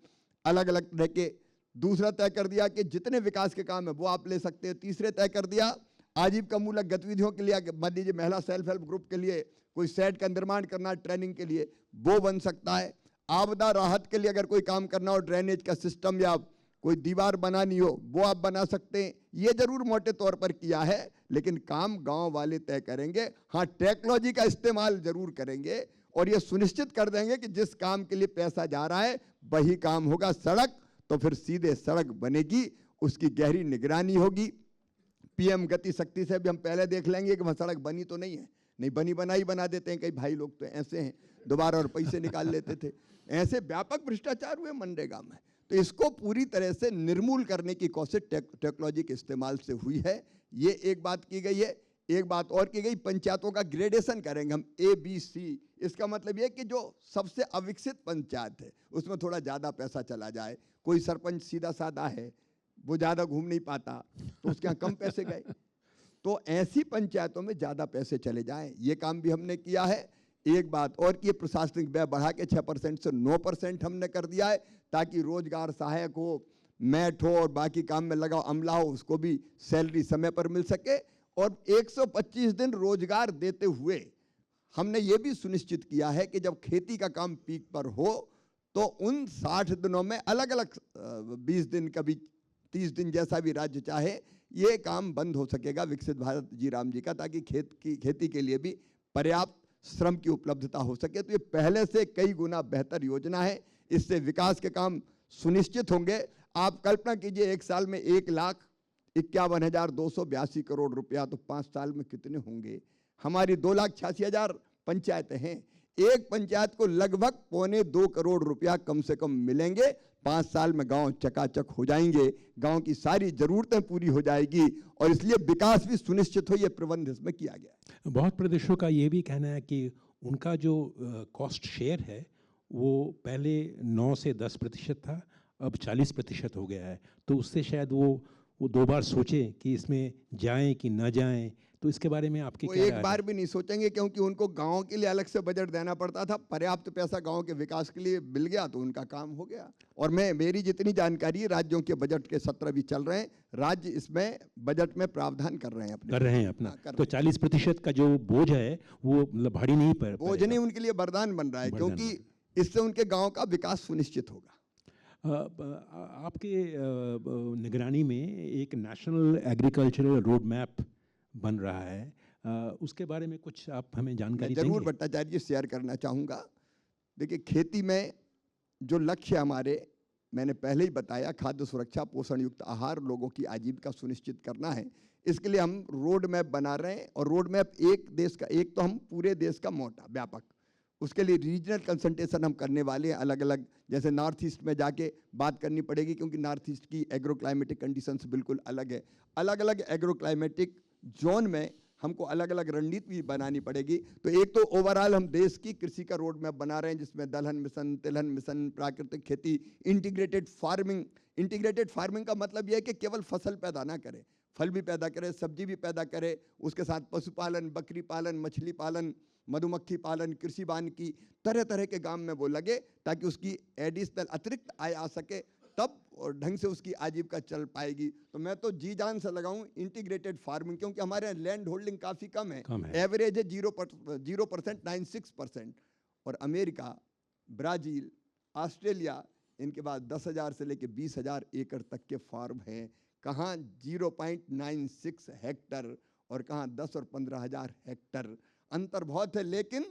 अलग अलग तरह के। दूसरा तय कर दिया कि जितने विकास के काम है वो आप ले सकते हो। तीसरे तय कर दिया आजीविका मूलक गतिविधियों के लिए, मान लीजिए महिला सेल्फ हेल्प ग्रुप के लिए कोई शेड का निर्माण करना, ट्रेनिंग के लिए वो बन सकता है। आपदा राहत के लिए अगर कोई काम करना हो, ड्रेनेज का सिस्टम या कोई दीवार बनानी हो वो आप बना सकते हैं। ये जरूर मोटे तौर पर किया है, लेकिन काम गांव वाले तय करेंगे। हाँ, टेक्नोलॉजी का इस्तेमाल जरूर करेंगे और ये सुनिश्चित कर देंगे कि जिस काम के लिए पैसा जा रहा है वही काम होगा। सड़क तो फिर सीधे सड़क बनेगी, उसकी गहरी निगरानी होगी। पीएम गति शक्ति से भी हम पहले देख लेंगे कि वहाँ सड़क बनी तो नहीं है, नहीं बनी बनाई बना देते हैं। कई भाई लोग तो ऐसे हैं, दोबारा और पैसे निकाल लेते थे। ऐसे व्यापक भ्रष्टाचार हुए मनरेगा में। तो इसको पूरी तरह से निर्मूल करने की कोशिश टेक्नोलॉजी के इस्तेमाल से हुई है। ये एक बात की गई है। एक बात और की गई, पंचायतों का ग्रेडेशन करेंगे हम, ABC। इसका मतलब ये कि जो सबसे अविकसित पंचायत है उसमें थोड़ा ज़्यादा पैसा चला जाए। कोई सरपंच सीधा साधा है, वो ज़्यादा घूम नहीं पाता, तो उसके यहाँ कम पैसे गए, तो ऐसी पंचायतों में ज़्यादा पैसे चले जाएं। ये काम भी हमने किया है। एक बात और कि प्रशासनिक व्यय बढ़ा के 6% से 9% हमने कर दिया है, ताकि रोजगार सहायक हो, मैट हो और बाकी काम में लगा अमला हो, उसको भी सैलरी समय पर मिल सके। और 125 दिन रोजगार देते हुए हमने ये भी सुनिश्चित किया है कि जब खेती का काम पीक पर हो तो उन 60 दिनों में अलग अलग 20 दिन, कभी 30 दिन, जैसा भी राज्य चाहे, ये काम बंद हो सकेगा विकसित भारत जी राम जी का, ताकि खेती के लिए भी पर्याप्त श्रम की उपलब्धता हो सके। तो ये पहले से कई गुना बेहतर योजना है। इससे विकास के काम सुनिश्चित होंगे। आप कल्पना कीजिए, एक साल में 1,51,282 करोड़ रुपया, तो 5 साल में कितने होंगे? हमारी 2,86,000 पंचायतें हैं। एक पंचायत को लगभग 1.25 करोड़ रुपया कम से कम मिलेंगे। 5 साल में गांव चकाचक हो जाएंगे, गांव की सारी जरूरतें पूरी हो जाएगी और इसलिए विकास भी सुनिश्चित हो। ये प्रबंध इसमें किया गया। बहुत प्रदेशों का ये भी कहना है कि उनका जो कॉस्ट शेयर है वो पहले 9 से 10% था, अब 40% हो गया है। तो उससे शायद वो 2 बार सोचें कि इसमें जाएं कि ना जाएं। तो इसके बारे में आपकी क्या राय है? एक बार भी नहीं सोचेंगे, क्योंकि उनको गांव के लिए अलग से बजट देना पड़ता था। पर्याप्त पैसा गांव के विकास के लिए मिल गया तो उनका काम हो गया। और मेरी जितनी जानकारी है, राज्यों के बजट के सत्र भी चल रहे हैं, राज्य इसमें बजट में प्रावधान कर रहे हैं अपना। तो 40% का जो बोझ है वो भारी नहीं पड़ेगा। बोझ नहीं, उनके लिए वरदान बन रहा है, क्योंकि इससे उनके गाँव का विकास सुनिश्चित होगा। आपके निगरानी में एक नेशनल एग्रीकल्चरल रोड मैप बन रहा है, उसके बारे में कुछ आप हमें जानकारी देंगे? जरूर भट्टाचार्य जी, शेयर करना चाहूँगा। देखिए, खेती में जो लक्ष्य हमारे, मैंने पहले ही बताया, खाद्य सुरक्षा, पोषण युक्त आहार, लोगों की आजीविका सुनिश्चित करना है। इसके लिए हम रोड मैप बना रहे हैं। और रोड मैप एक देश का, एक तो हम पूरे देश का मोटा व्यापक, उसके लिए रीजनल कंसल्टेशन हम करने वाले हैं। अलग अलग, जैसे नॉर्थ ईस्ट में जाके बात करनी पड़ेगी, क्योंकि नॉर्थ ईस्ट की एग्रो क्लाइमेटिक कंडीशंस बिल्कुल अलग है। अलग अलग एग्रो क्लाइमेटिक जोन में हमको अलग अलग रणनीति भी बनानी पड़ेगी। तो एक तो ओवरऑल हम देश की कृषि का रोड मैप बना रहे हैं, जिसमें दलहन मिशन, तिलहन मिशन, प्राकृतिक खेती, इंटीग्रेटेड फार्मिंग। इंटीग्रेटेड फार्मिंग का मतलब यह है कि केवल फसल पैदा ना करे, फल भी पैदा करे, सब्जी भी पैदा करे, उसके साथ पशुपालन, बकरी पालन, मछली पालन, मधुमक्खी पालन, कृषि वानिकी, तरह तरह के काम में वो लगे, ताकि उसकी एडिशनल अतिरिक्त आय आ सके, तब और ढंग से उसकी आजीविका चल पाएगी। तो मैं तो जी जान से लगाऊं इंटीग्रेटेड फार्मिंग, क्योंकि हमारे लैंड होल्डिंग काफ़ी कम है। एवरेज है 0%, 96%। और अमेरिका, ब्राज़ील, ऑस्ट्रेलिया, इनके पास 10,000 से लेकर 20,000 एकड़ तक के फार्म हैं। कहाँ 0.96 हेक्टर और कहाँ 10 और 15,000 हेक्टर, अंतर बहुत है। लेकिन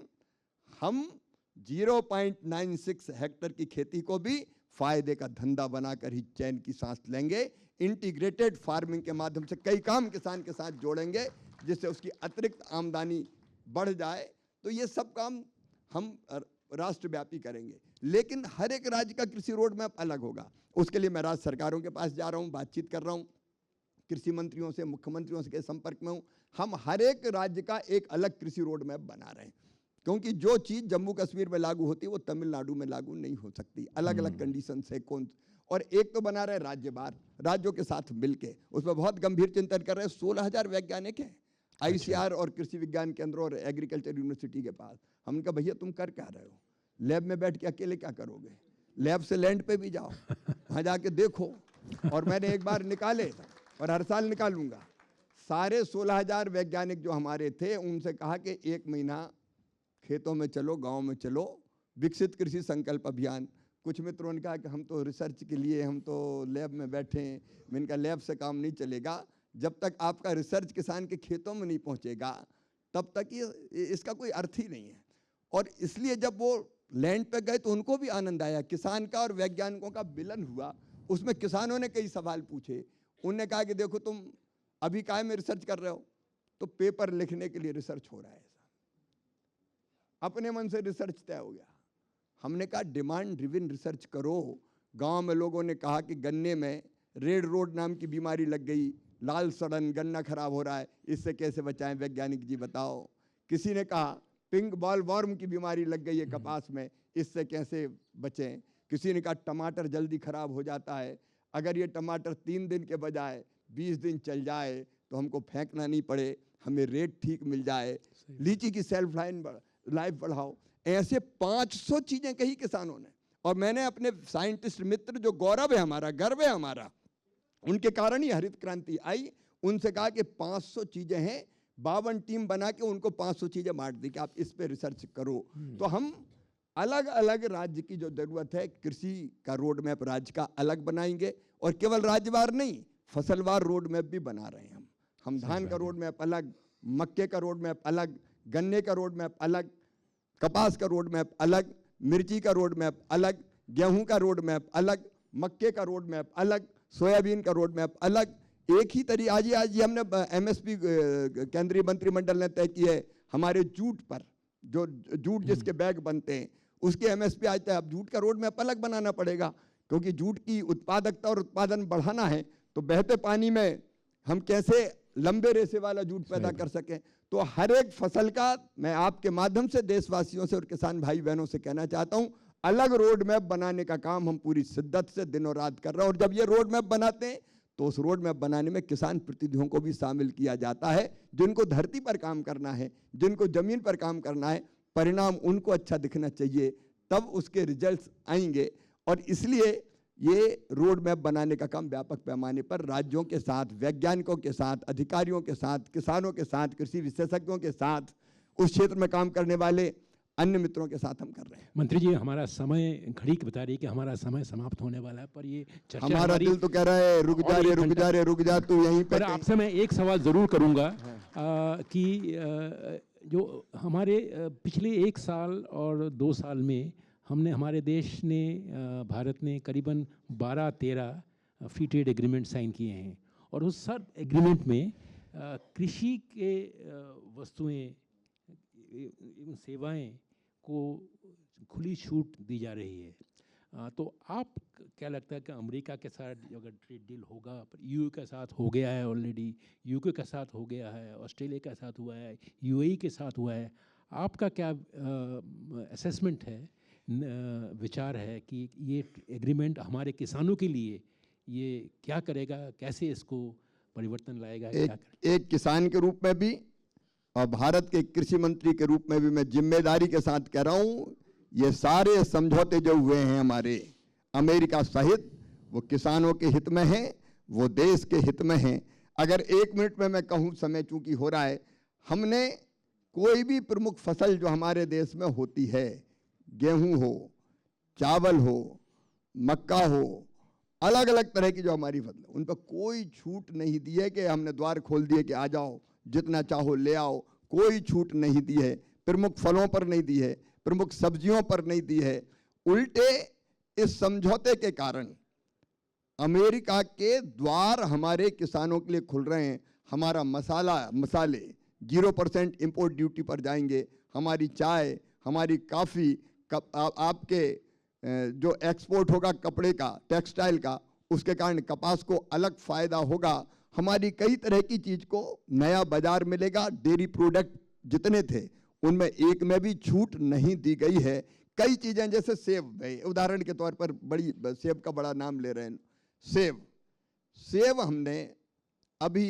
हम 0.96 हेक्टर की खेती को भी फायदे का धंधा बनाकर ही चैन की सांस लेंगे। इंटीग्रेटेड फार्मिंग के माध्यम से कई काम किसान के साथ जोड़ेंगे, जिससे उसकी अतिरिक्त आमदनी बढ़ जाए। तो ये सब काम हम राष्ट्रव्यापी करेंगे। लेकिन हर एक राज्य का कृषि रोड मैप अलग होगा। उसके लिए मैं राज्य सरकारों के पास जा रहा हूँ, बातचीत कर रहा हूँ, कृषि मंत्रियों से, मुख्यमंत्रियों से के संपर्क में हूँ। हम हर एक राज्य का एक अलग कृषि रोड मैप बना रहे हैं, क्योंकि जो चीज़ जम्मू कश्मीर में लागू होती है वो तमिलनाडु में लागू नहीं हो सकती। अलग अलग कंडीशन से कौन। और एक तो बना रहे राज्य बार, राज्यों के साथ मिलके, उसमें बहुत गंभीर चिंतन कर रहे हैं। 16,000 वैज्ञानिक हैं ICR और कृषि विज्ञान केंद्र और एग्रीकल्चर यूनिवर्सिटी के पास। हमने कहा भैया तुम कर क्या रहे हो, लैब में बैठ के अकेले क्या करोगे, लैब से लैंड पे भी जाओ, वहाँ जाके देखो। और मैंने एक बार निकाले और हर साल निकालूंगा, सारे 16,000 वैज्ञानिक जो हमारे थे, उनसे कहा कि 1 महीना खेतों में चलो, गांव में चलो, विकसित कृषि संकल्प अभियान, कुछ मित्रों ने कहा कि हम तो रिसर्च के लिए हम तो लैब में बैठे हैं। मैंने कहा लैब से काम नहीं चलेगा, जब तक आपका रिसर्च किसान के खेतों में नहीं पहुंचेगा तब तक ये इसका कोई अर्थ ही नहीं है। और इसलिए जब वो लैंड पे गए तो उनको भी आनंद आया, किसान का और वैज्ञानिकों का मिलन हुआ। उसमें किसानों ने कई सवाल पूछे, उन्होंने कहा कि देखो तुम अभी काहे में रिसर्च कर रहे हो, तो पेपर लिखने के लिए रिसर्च हो रहा है। अपने मन से रिसर्च तय हो गया। हमने कहा डिमांड ड्रिवन रिसर्च करो। गांव में लोगों ने कहा कि गन्ने में रेड रोड नाम की बीमारी लग गई, लाल सड़न, गन्ना खराब हो रहा है, इससे कैसे बचाएं वैज्ञानिक जी बताओ। किसी ने कहा पिंक बॉल वर्म की बीमारी लग गई है कपास में, इससे कैसे बचें। किसी ने कहा टमाटर जल्दी खराब हो जाता है, अगर ये टमाटर 3 दिन के बजाय 20 दिन चल जाए तो हमको फेंकना नहीं पड़े, हमें रेट ठीक मिल जाए। लीची की सेल्फ लाइफ बढ़ाओ। ऐसे 500 चीजें कही किसानों ने। और मैंने अपने साइंटिस्ट मित्र जो गौरव है हमारा, गर्व है हमारा, उनके कारण ही हरित क्रांति आई, उनसे कहा कि 500 चीजें हैं, 52 टीम बना के उनको 500 चीजें बांट दी कि आप इस पे रिसर्च करो। तो हम अलग अलग राज्य की जो जरूरत है, कृषि का रोड मैप राज्य का अलग बनाएंगे, और केवल राज्यवार नहीं, फसलवार रोड मैप भी बना रहे हैं हम धान का रोड मैप अलग, मक्के का रोड मैप अलग, गन्ने का रोड मैप अलग, कपास का रोड मैप अलग, मिर्ची का रोड मैप अलग, गेहूं का रोड मैप अलग, मक्के का रोड मैप अलग, सोयाबीन का रोड मैप अलग। एक ही तरीके आज हमने एमएसपी केंद्रीय मंत्रिमंडल ने तय की है, हमारे जूट पर, जो जूट जिसके बैग बनते हैं उसके एमएसपी आज तय। अब जूट का रोड मैप अलग बनाना पड़ेगा, क्योंकि जूट की उत्पादकता और उत्पादन बढ़ाना है तो बहते पानी में हम कैसे लंबे रेशे वाला जूट पैदा कर सकें। तो हर एक फसल का मैं आपके माध्यम से देशवासियों से और किसान भाई बहनों से कहना चाहता हूं, अलग रोड मैप बनाने का काम हम पूरी शिद्दत से दिनों रात कर रहे हैं। और जब ये रोड मैप बनाते हैं तो उस रोड मैप बनाने में किसान प्रतिनिधियों को भी शामिल किया जाता है, जिनको धरती पर काम करना है, जिनको जमीन पर काम करना है, परिणाम उनको अच्छा दिखना चाहिए, तब उसके रिजल्ट्स आएंगे। और इसलिए ये रोड मैप बनाने का काम व्यापक पैमाने पर राज्यों के साथ, वैज्ञानिकों के साथ, अधिकारियों के साथ, किसानों के साथ, कृषि विशेषज्ञों के साथ, उस क्षेत्र में काम करने वाले अन्य मित्रों के साथ हम कर रहे हैं। मंत्री जी, हमारा समय, घड़ी बता रही है कि हमारा समय समाप्त होने वाला है, पर ये चर्चा हमारा दिल तो कह रहा है रुक जा रे, रुक जा रे, रुक जा तू यहीं पे। आपसे मैं एक सवाल जरूर करूंगा कि जो हमारे पिछले 1 साल और 2 साल में हमने, हमारे देश ने, भारत ने करीबन 12-13 फ्री ट्रेड एग्रीमेंट साइन किए हैं, और उस सब एग्रीमेंट में कृषि के वस्तुएं एवं सेवाएं को खुली छूट दी जा रही है। तो आप क्या लगता है कि अमेरिका के साथ अगर ट्रेड डील होगा, पर यूए के साथ हो गया है ऑलरेडी, यूके के साथ हो गया है, ऑस्ट्रेलिया के साथ हुआ है, यूएई के साथ हुआ है, आपका क्या असेसमेंट है, विचार है कि ये एग्रीमेंट हमारे किसानों के लिए ये क्या करेगा, कैसे इसको परिवर्तन लाएगा? एक किसान के रूप में भी और भारत के कृषि मंत्री के रूप में भी मैं जिम्मेदारी के साथ कह रहा हूं, ये सारे समझौते जो हुए हैं हमारे अमेरिका सहित, वो किसानों के हित में हैं, वो देश के हित में हैं। अगर 1 मिनट में मैं कहूं, समय चूंकि हो रहा है, हमने कोई भी प्रमुख फसल जो हमारे देश में होती है, गेहूं हो, चावल हो, मक्का हो, अलग अलग तरह की जो हमारी फसल, उन पर कोई छूट नहीं दी है कि हमने द्वार खोल दिए कि आ जाओ जितना चाहो ले आओ, कोई छूट नहीं दी है। प्रमुख फलों पर नहीं दी है, प्रमुख सब्जियों पर नहीं दी है। उल्टे इस समझौते के कारण अमेरिका के द्वार हमारे किसानों के लिए खुल रहे हैं। हमारा मसाले 0% इंपोर्ट ड्यूटी पर जाएंगे, हमारी चाय, हमारी काफ़ी, आपके जो एक्सपोर्ट होगा कपड़े का, टेक्सटाइल का, उसके कारण कपास को अलग फायदा होगा। हमारी कई तरह की चीज को नया बाजार मिलेगा। डेयरी प्रोडक्ट जितने थे उनमें एक में भी छूट नहीं दी गई है। कई चीजें जैसे सेब, उदाहरण के तौर पर बड़ी सेब का बड़ा नाम ले रहे हैं, सेब हमने अभी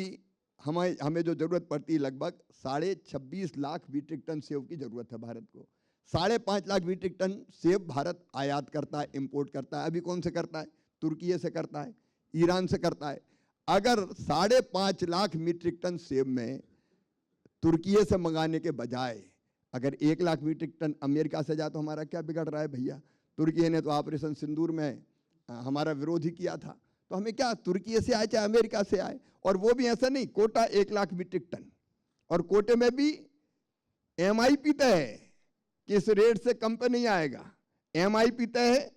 हमें जो जरूरत पड़ती है लगभग 26.5 लाख मीट्रिक टन सेब की जरूरत है भारत को। 5.5 लाख मीट्रिक टन सेब भारत आयात करता है, इंपोर्ट करता है। अभी कौन से करता है? तुर्की से करता है, ईरान से करता है। अगर 5.5 लाख मीट्रिक टन सेब में तुर्की से मंगाने के बजाय अगर 1 लाख मीट्रिक टन अमेरिका से जाए तो हमारा क्या बिगड़ रहा है भैया? तुर्की ने तो ऑपरेशन सिंदूर में हमारा विरोध ही किया था, तो हमें क्या, तुर्की से आए चाहे अमेरिका से आए, और वो भी ऐसा नहीं, कोटा 1 लाख मीट्रिक टन, और कोटे में भी MIP तय है कि इस रेट से कम पे नहीं आएगा, MIP तय है।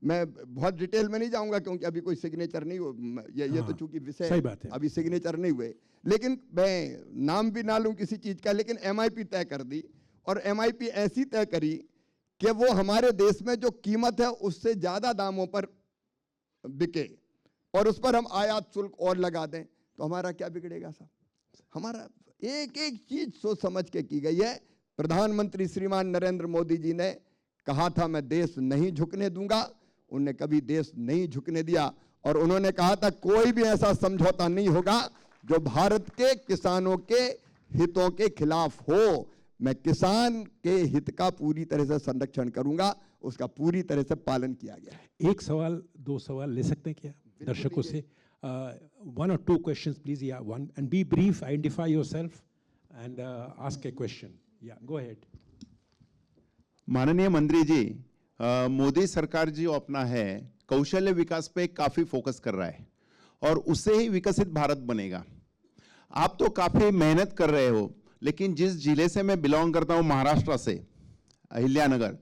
मैं बहुत डिटेल में नहीं जाऊंगा क्योंकि अभी कोई सिग्नेचर नहीं हो, ये तो चूंकि विषय सही बात है, अभी सिग्नेचर नहीं हुए, लेकिन मैं नाम भी ना लूं किसी चीज का, लेकिन MIP तय कर दी, और MIP ऐसी तय करी कि वो हमारे देश में जो कीमत है उससे ज्यादा दामों पर बिके, और उस पर हम आयात शुल्क और लगा दें, तो हमारा क्या बिगड़ेगा साहब? हमारा एक एक चीज सोच समझ के की गई है। प्रधानमंत्री श्रीमान नरेंद्र मोदी जी ने कहा था मैं देश नहीं झुकने दूंगा, उन्होंने कभी देश नहीं झुकने दिया, और उन्होंने कहा था कोई भी ऐसा समझौता नहीं होगा जो भारत के किसानों के हितों के खिलाफ हो। मैं किसान के हित का पूरी तरह से संरक्षण करूंगा, उसका पूरी तरह से पालन किया गया है। एक सवाल, 2 सवाल ले सकते हैं क्या दर्शकों से? 1 or 2 questions please. Yeah, one, and be brief, identify yourself and ask a question. Yeah, go ahead. माननीय मंत्री जी, मोदी सरकार जो अपना है कौशल्य विकास पे काफी फोकस कर रहा है और उससे ही विकसित भारत बनेगा। आप तो काफी मेहनत कर रहे हो, लेकिन जिस जिले से मैं बिलोंग करता हूं, महाराष्ट्र से, अहिल्यानगर,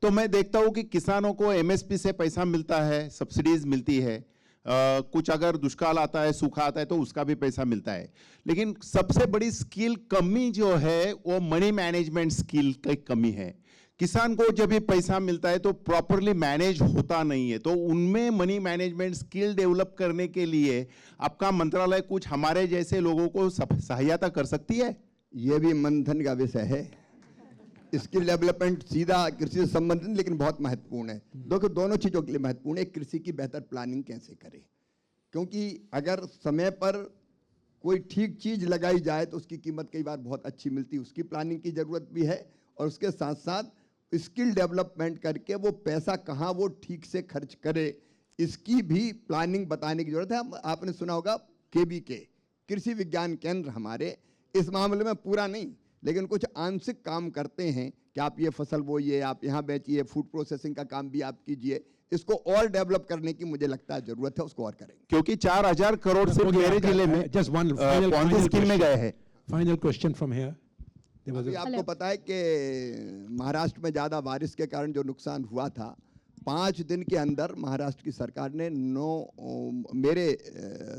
तो मैं देखता हूं कि किसानों को MSP से पैसा मिलता है, सब्सिडीज मिलती है, कुछ अगर दुष्काल आता है, सूखा आता है तो उसका भी पैसा मिलता है, लेकिन सबसे बड़ी स्किल कमी जो है वो मनी मैनेजमेंट स्किल की कमी है। किसान को जब भी पैसा मिलता है तो प्रॉपरली मैनेज होता नहीं है, तो उनमें मनी मैनेजमेंट स्किल डेवलप करने के लिए आपका मंत्रालय कुछ हमारे जैसे लोगों को सहायता कर सकती है? ये भी मंथन का विषय है। स्किल डेवलपमेंट सीधा कृषि से संबंधित लेकिन बहुत महत्वपूर्ण है। देखो, दोनों चीज़ों के लिए महत्वपूर्ण है। कृषि की बेहतर प्लानिंग कैसे करें, क्योंकि अगर समय पर कोई ठीक चीज़ लगाई जाए तो उसकी कीमत कई बार बहुत अच्छी मिलती है, उसकी प्लानिंग की ज़रूरत भी है, और उसके साथ साथ स्किल डेवलपमेंट करके वो पैसा कहाँ वो ठीक से खर्च करे, इसकी भी प्लानिंग बताने की जरूरत है। आपने सुना होगा KVK कृषि विज्ञान केंद्र हमारे इस मामले में पूरा नहीं लेकिन कुछ आंशिक काम करते हैं कि आप ये फसल बोइए, आप यहाँ बेचिए, फूड प्रोसेसिंग का काम भी आप कीजिए। इसको और डेवलप करने की मुझे लगता है जरूरत है, उसको और करेंगे, क्योंकि 4000 करोड़ से मेरे जिले में just one final स्कीम में गए हैं। Final question from here. अभी आपको पता है कि महाराष्ट्र में ज़्यादा बारिश के कारण जो नुकसान हुआ था, 5 दिन के अंदर महाराष्ट्र की सरकार ने मेरे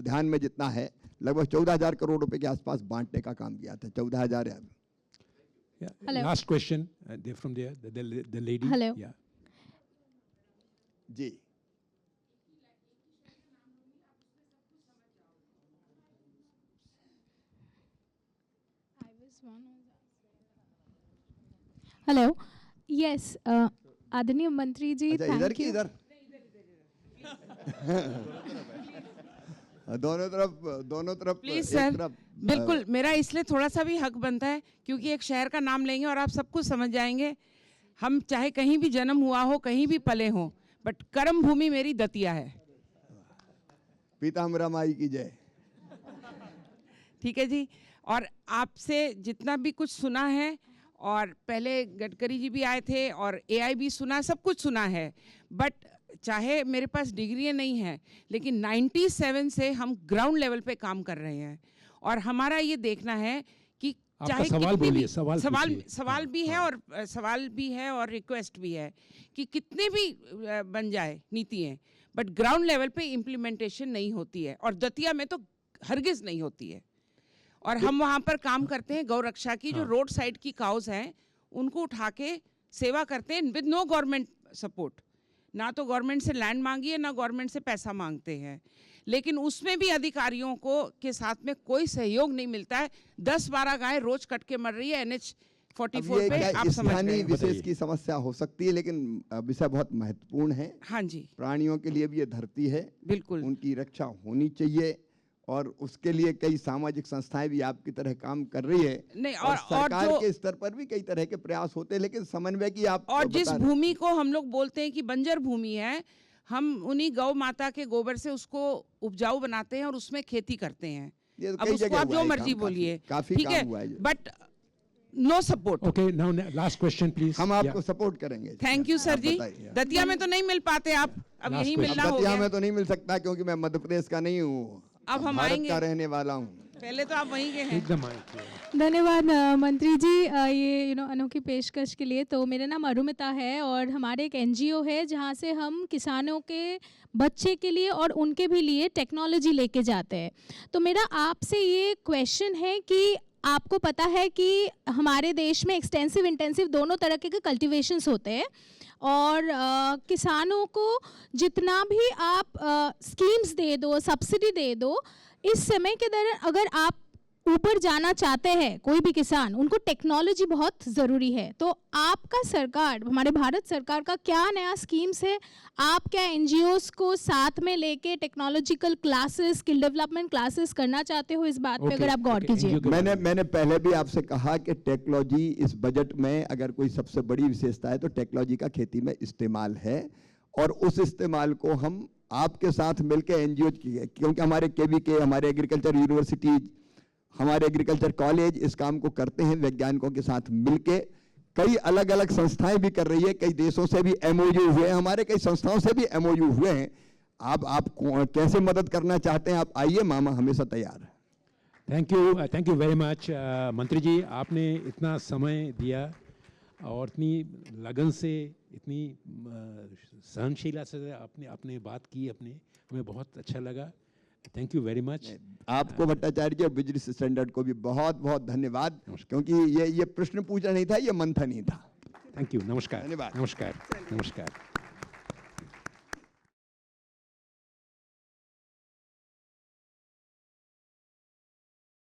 ध्यान में जितना है लगभग 14,000 करोड़ रुपए के आसपास बांटने का काम किया था। 14,000 है। Yeah. Last question, from there, the lady. Hello. Yeah. जी, हेलो, यस, आदरणीय मंत्री जी, अच्छा इधर थैंक की यू। इधर दोनों तरफ प्लीज एक सर, तरफ, बिल्कुल मेरा इसलिए थोड़ा सा भी हक बनता है क्योंकि एक शहर का नाम लेंगे और आप सब कुछ समझ जाएंगे। हम चाहे कहीं भी जन्म हुआ हो, कहीं भी पले हो, बट कर्म भूमि मेरी दतिया है। पीताम्बरा माई की जय। ठीक है जी, और आपसे जितना भी कुछ सुना है, और पहले गडकरी जी भी आए थे और AI भी सुना, सब कुछ सुना है, बट चाहे मेरे पास डिग्री नहीं है लेकिन 97 से हम ग्राउंड लेवल पे काम कर रहे हैं, और हमारा ये देखना है कि चाहे सवाल कितने बोलिए, भी सवाल भी है, और सवाल भी है और रिक्वेस्ट भी है कि कितने भी बन जाए नीतियाँ, बट ग्राउंड लेवल पे इम्प्लीमेंटेशन नहीं होती है, और दतिया में तो हरगिज नहीं होती है। और हम वहाँ पर काम करते हैं गौ रक्षा की, जो रोड साइड की काउज हैं उनको उठा के सेवा करते हैं विद नो गवर्नमेंट सपोर्ट। ना तो गवर्नमेंट से लैंड मांगी है, ना गवर्नमेंट से पैसा मांगते हैं, लेकिन उसमें भी अधिकारियों को के साथ में कोई सहयोग नहीं मिलता है। 10-12 गाय रोज कट के मर रही है NH 44 पे, आप समझ रहे हैं। विशेष की समस्या हो सकती है, लेकिन विषय बहुत महत्वपूर्ण है। हाँ जी, प्राणियों के लिए भी ये धरती है, बिल्कुल, उनकी रक्षा होनी चाहिए, और उसके लिए कई सामाजिक संस्थाएं भी आपकी तरह काम कर रही है। नहीं, और सरकार के स्तर पर भी कई तरह के प्रयास होते हैं, लेकिन समन्वय की आप और जिस भूमि को हम लोग बोलते हैं कि बंजर भूमि है, हम उन्हीं गौ माता के गोबर से उसको उपजाऊ बनाते हैं और उसमें खेती करते हैं। अब उसको आप जो मर्जी बोलिए, ठीक है, but no support. Okay, now last question, please. हम आपको Yeah. सपोर्ट करेंगे। थैंक यू सर आप जी। बताइए। दतिया में तो नहीं मिल पाते आप, अब Last यही question. मिलना हो दतिया गया। में तो नहीं मिल सकता क्योंकि मैं मध्य प्रदेश का नहीं हूँ, अब हम भारत आएंगे। का रहने वाला हूँ। पहले तो आप वहीं के हैं। एकदम आए। धन्यवाद मंत्री जी ये अनोखी पेशकश के लिए। तो मेरा नाम अरुमिता है और हमारे एक एनजीओ है जहाँ से हम किसानों के बच्चे के लिए और उनके भी लिए टेक्नोलॉजी लेके जाते हैं। तो मेरा आपसे ये क्वेश्चन है कि आपको पता है कि हमारे देश में एक्सटेंसिव इंटेंसिव दोनों तरह के कल्टीवेशंस होते हैं और किसानों को जितना भी आप स्कीम्स दे दो, सब्सिडी दे दो, इस समय के दौरान अगर आप ऊपर जाना चाहते हैं, कोई भी किसान, उनको टेक्नोलॉजी बहुत ज़रूरी है। तो आपका सरकार, हमारे भारत सरकार का क्या नया स्कीम्स है? आप क्या एनजीओस को साथ में लेके technological classes, skill development classes करना चाहते हो? इस बात पे अगर आप गौर कीजिए। मैंने पहले भी आपसे कहा कि टेक्नोलॉजी इस बजट में अगर कोई सबसे बड़ी विशेषता है तो टेक्नोलॉजी का खेती में इस्तेमाल है, और उस इस्तेमाल को हम आपके साथ मिलकर एनजीओ की, क्योंकि हमारे केवीके, हमारे एग्रीकल्चर यूनिवर्सिटीज, हमारे एग्रीकल्चर कॉलेज इस काम को करते हैं वैज्ञानिकों के साथ मिलके। कई अलग अलग संस्थाएं भी कर रही है, कई देशों से भी एमओयू हुए हैं, हमारे कई संस्थाओं से भी एमओयू हुए हैं। आप कैसे मदद करना चाहते हैं, आप आइए, मामा हमेशा तैयार है। थैंक यू वेरी मच मंत्री जी, आपने इतना समय दिया और इतनी लगन से, इतनी सहनशीलता से आपने बात की, हमें बहुत अच्छा लगा। Thank you very much. आपको भट्टाचार्य जी और बिजनेस स्टैंडर्ड को भी बहुत बहुत धन्यवाद, क्योंकि ये प्रश्न पूछना नहीं था, ये मंथन ही था। Thank you. नमस्कार। धन्यवाद। नमस्कार।